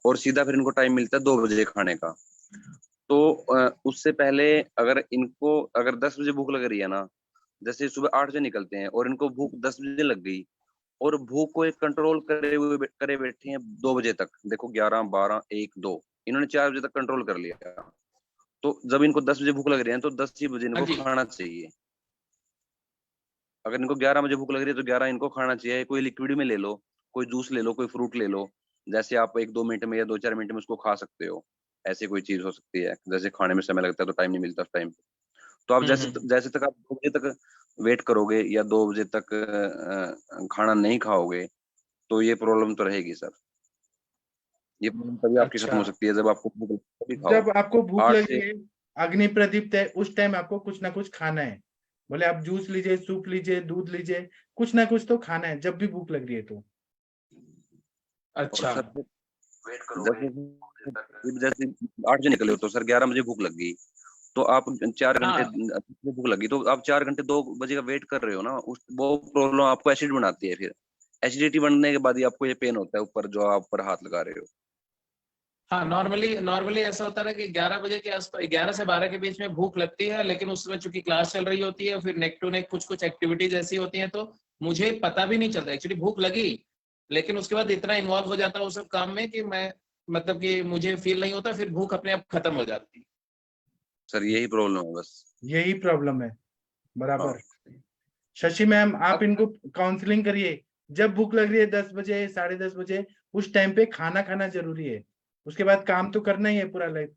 और सीधा फिर इनको टाइम मिलता है 2 बजे खाने का। तो उससे पहले अगर 10 बजे भूख लग रही है ना, जैसे सुबह 8 बजे निकलते हैं और इनको भूख 10 बजे लग गई, और भूख को एक कंट्रोल करे बैठे हैं 2 बजे तक। देखो 11, 12, 1, 2, इन्होंने 4 बजे तक कंट्रोल कर लिया। तो जब इनको 10 बजे भूख लग रही है तो 10 ही बजे इनको खाना चाहिए। अगर इनको 11 बजे भूख लग रही है तो 11 इनको खाना चाहिए। कोई लिक्विड में ले लो, कोई जूस ले लो, कोई फ्रूट ले लो, जैसे आप 1-2 मिनट में या 2-4 मिनट में उसको खा सकते हो। ऐसी कोई चीज हो सकती है, जैसे खाने में समय लगता है तो टाइम नहीं मिलता उस टाइम पे, तो आप जैसे तक आप 2 बजे तक वेट करोगे या 2 बजे तक खाना नहीं खाओगे तो ये प्रॉब्लम तो रहेगी सर। ये प्रॉब्लम तभी आपकी खत्म हो अच्छा, सकती है जब आपको भूख लगे तभी खाओ। जब आपको भूख 8 लग से रही है, अग्नि प्रदीप्त है, उस टाइम आपको कुछ ना कुछ खाना है। बोले आप जूस लीजिए, सूप लीजिए, दूध लीजिए, कुछ ना कुछ तो खाना है जब भी भूख लग रही है तो। और अच्छा। सर वेट करोगे जैसे 8 बजे निकले हो तो सर 11 बजे भूख लग गई, तो आप 4 घंटे हाँ भूख लगी तो आप 4 घंटे 2 बजे का वेट कर रहे हो ना, उस वो प्रॉब्लम आपको एसिड बनाती है। फिर एसिडिटी बनने के बाद ही आपको ये पेन होता है ऊपर, जो आप ऊपर हाथ लगा रहे हो। हाँ, नॉर्मली ऐसा होता है कि 11 बजे के आसपास, 11 से 12 के बीच में भूख लगती है, लेकिन उस समय चूंकि क्लास चल रही होती है, फिर नेक टू नेक कुछ एक्टिविटीज ऐसी होती हैं, तो मुझे पता भी नहीं चलता एक्चुअली भूख लगी, लेकिन उसके बाद इतना इन्वॉल्व हो जाता है उस सब काम में कि मैं मतलब कि मुझे फील नहीं होता, फिर भूख अपने आप खत्म हो जाती है। सर यही प्रॉब्लम है बस। यही प्रॉब्लम है, हाँ। बराबर। शशि मैम, आप अब इनको काउंसलिंग करिए। जब भूख लग रही है 10 बजे, 10:30 बजे, उस टाइम पे खाना खाना जरूरी है। उसके बाद काम तो करना ही है पूरा लाइफ।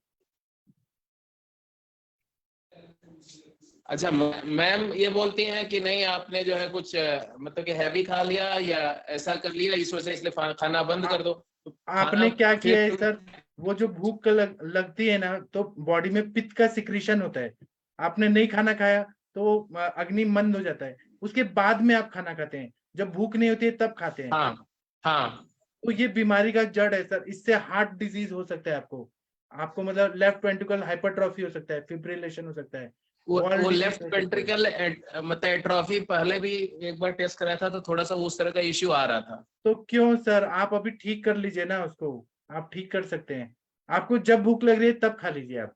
अच्छा, मैम ये बोलती हैं कि नहीं आपने जो है कुछ मतलब कि हैवी खा लिया या ऐसा कर लिया इस वजह से, इसलिए खाना बंद कर दो, तो खाना आपने क्या किया है फिर सर, वो जो भूख लगती है ना, तो बॉडी में पित्त का सिक्रीशन होता है। आपने नहीं खाना खाया तो अग्नि मंद हो जाता है, उसके बाद में आप खाना खाते हैं। जब भूख नहीं होती है तब खाते हैं। हाँ हाँ तो ये बीमारी का जड़ है सर। इससे हार्ट डिजीज हो सकता है आपको मतलब लेफ्ट वेंट्रिकल हाइपरट्रॉफी हो सकता है, फिब्रिलेशन हो सकता है, वॉल वो डिजीज लेफ्ट हो सकता है। वेंट्रिकल मतलब एट्रोफी पहले भी एक बार टेस्ट कराया था, तो थोड़ा सा उस तरह का इश्यू आ रहा था। तो क्यों सर, आप अभी ठीक कर लीजिए ना उसको। आप ठीक कर सकते हैं। आपको जब भूख लग रही है तब खा लीजिए आप।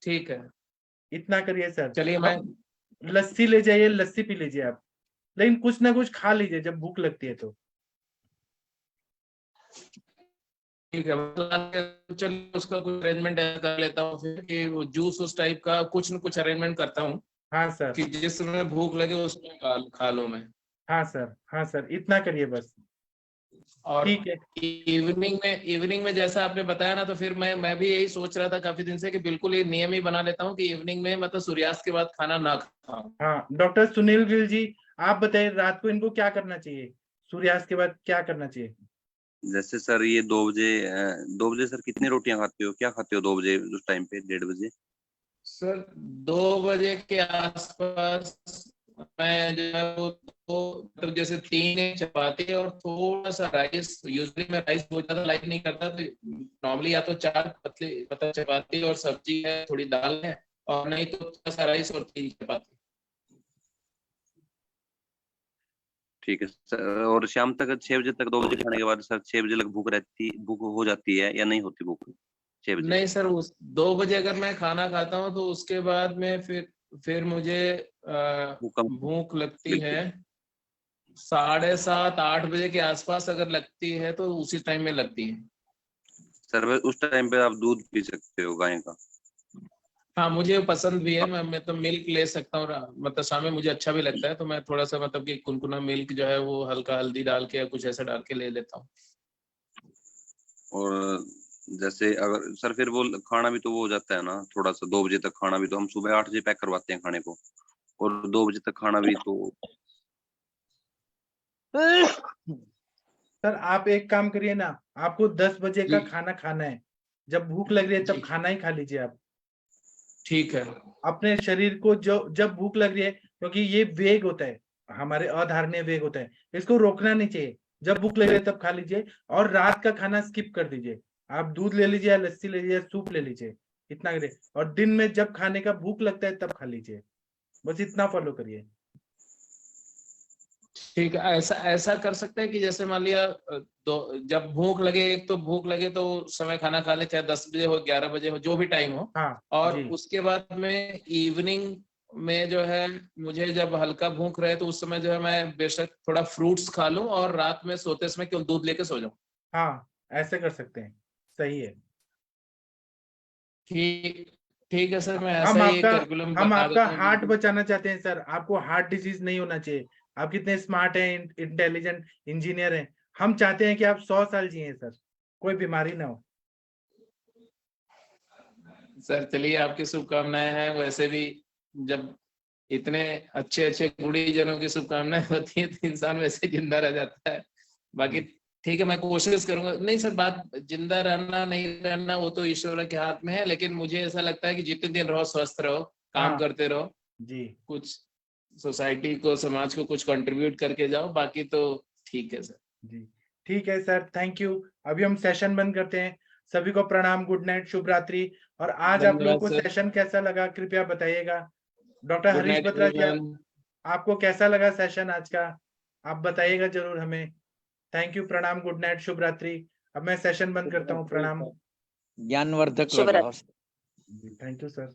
ठीक है, इतना करिए सर। चलिए मैं अब लस्सी ले जाइए, लस्सी पी लीजिए आप, लेकिन कुछ ना कुछ खा लीजिए जब भूख लगती है तो। ठीक है, चलिए उसका कुछ अरेंजमेंट कर लेता हूँ फिर, कि वो जूस उस टाइप का कुछ न कुछ अरेंजमेंट करता हूँ हाँ सर। कि जिस समय भूख लगे उसमें खा लूँ मैं। हाँ सर, हाँ सर, इतना करिए बस। और ठीक है। इवनिंग में जैसा आपने बताया ना, तो फिर मैं भी यही सोच रहा था काफी दिन से कि बिल्कुल ये नियम ही बना लेता हूँ कि इवनिंग में मतलब सूर्यास्त के बाद खाना ना खाऊं। हाँ, डॉक्टर सुनील गिल जी, आप बताइए रात को इनको क्या करना चाहिए, सूर्यास्त के बाद क्या करना चाहिए? जैसे सर ये 2 बजे सर कितनी रोटियां खाते हो, क्या खाते हो 2 बजे उस टाइम पे, 1:30 बजे? सर 2 बजे के आसपास मैं जो है वो तो मतलब जैसे 3 चपाती और थोड़ा सा राइस, यूजुअली मैं राइस बहुत ज्यादा लाइक नहीं करता, तो नॉर्मली या तो 4 पतली मतलब चपाती और सब्जी है, थोड़ी दाल है, और नहीं तो थोड़ा सा राइस और 3 चपाती। ठीक है सर। और शाम तक 6 बजे तक, 2 बजे खाने के बाद सर 6 बजे तक भूख हो जाती है या नहीं होती भूख 6 बजे? नहीं सर, उस 2 बजे अगर मैं खाना खाता हूँ तो उसके बाद में फिर मुझे भूख लगती है 7:30 8 बजे के आसपास, अगर लगती है तो उसी टाइम में लगती है। सर उस टाइम पे आप दूध पी सकते हो गाय का। हाँ, मुझे पसंद भी है, मैं तो मिल्क ले सकता हूँ, मतलब शाम में मुझे अच्छा भी लगता है, तो मैं थोड़ा सा मतलब कि कुनकुना मिल्क जो है वो हल्का हल्दी डाल के या कुछ ऐसा डाल के ले लेता हूँ। और जैसे अगर सर फिर वो खाना भी तो वो हो जाता है ना थोड़ा सा, 2 बजे तक खाना भी तो हम सुबह 8 बजे पैक करवाते हैं खाने को, और 2 बजे तक खाना भी तो। सर आप एक काम करिए ना, आपको 10 बजे का जी खाना खाना है। जब भूख लग रही है तब जी, खाना ही खा लीजिए आप। ठीक है। अपने शरीर को जो जब भूख लग रही है, क्योंकि ये वेग होता है, हमारे अधारणीय वेग होता है, इसको रोकना नहीं चाहिए। जब भूख लग रही है तब खा लीजिए, और रात का खाना स्किप कर दीजिए। आप दूध ले लीजिए या लस्सी ले लीजिए या सूप ले लीजिए, इतना करिए। और दिन में जब खाने का भूख लगता है तब खा लीजिए, बस इतना फॉलो करिए। ठीक है, ऐसा ऐसा कर सकते हैं कि जैसे मान लिया जब भूख लगे, एक तो भूख लगे तो उस समय खाना खा ले, चाहे 10 बजे हो 11 बजे हो, जो भी टाइम हो, हाँ और जी। उसके बाद में इवनिंग में जो है मुझे जब हल्का भूख रहे तो उस समय जो है मैं बेशक थोड़ा फ्रूट्स खा लूं, और रात में सोते समय केवल दूध लेके सो जाऊं। हाँ, ऐसे कर सकते हैं, सही है। ठीक ठीक है सर, मैं हम ऐसा ही आपका करिकुलम हम बता आपका देता हूँ हार्ट बिल्कुल। बचाना चाहते हैं सर, आपको हार्ट डिजीज नहीं होना चाहिए। आप कितने स्मार्ट हैं, इंटेलिजेंट इंजीनियर हैं, हम चाहते हैं कि आप 100 साल जिए सर, कोई बीमारी ना हो। सर चलिए, आपकी शुभकामनाएं हैं। वैसे भी जब इतने अच्छे अच्छे गुणीजनों की शुभकामनाएं होती है तो इंसान वैसे जिंदा रह जाता है। बाकी ठीक है, मैं कोशिश करूंगा। नहीं सर, बात जिंदा रहना नहीं रहना वो तो ईश्वर के हाथ में है, लेकिन मुझे ऐसा लगता है कि जितने दिन रहो स्वस्थ रहो, काम हाँ करते रहो, जी कुछ सोसाइटी को समाज को कुछ कंट्रीब्यूट करके जाओ, बाकी तो ठीक है सर। जी ठीक है सर, थैंक यू। अभी हम सेशन बंद करते हैं। सभी को प्रणाम, गुड नाइट, शुभ रात्रि। और आज आप लोगों धन्यवाद को सर। सेशन कैसा लगा कृपया बताइएगा। Doctor good Harish night Batra ji, everyone. आपको कैसा लगा सेशन आज का, आप बताइएगा जरूर हमें। थैंक यू, प्रणाम, गुड नाइट, शुभ रात्रि। अब मैं सेशन बंद करता हूँ, प्रणाम। ज्ञानवर्धक शुभ लगा। रात्रि। Thank you sir.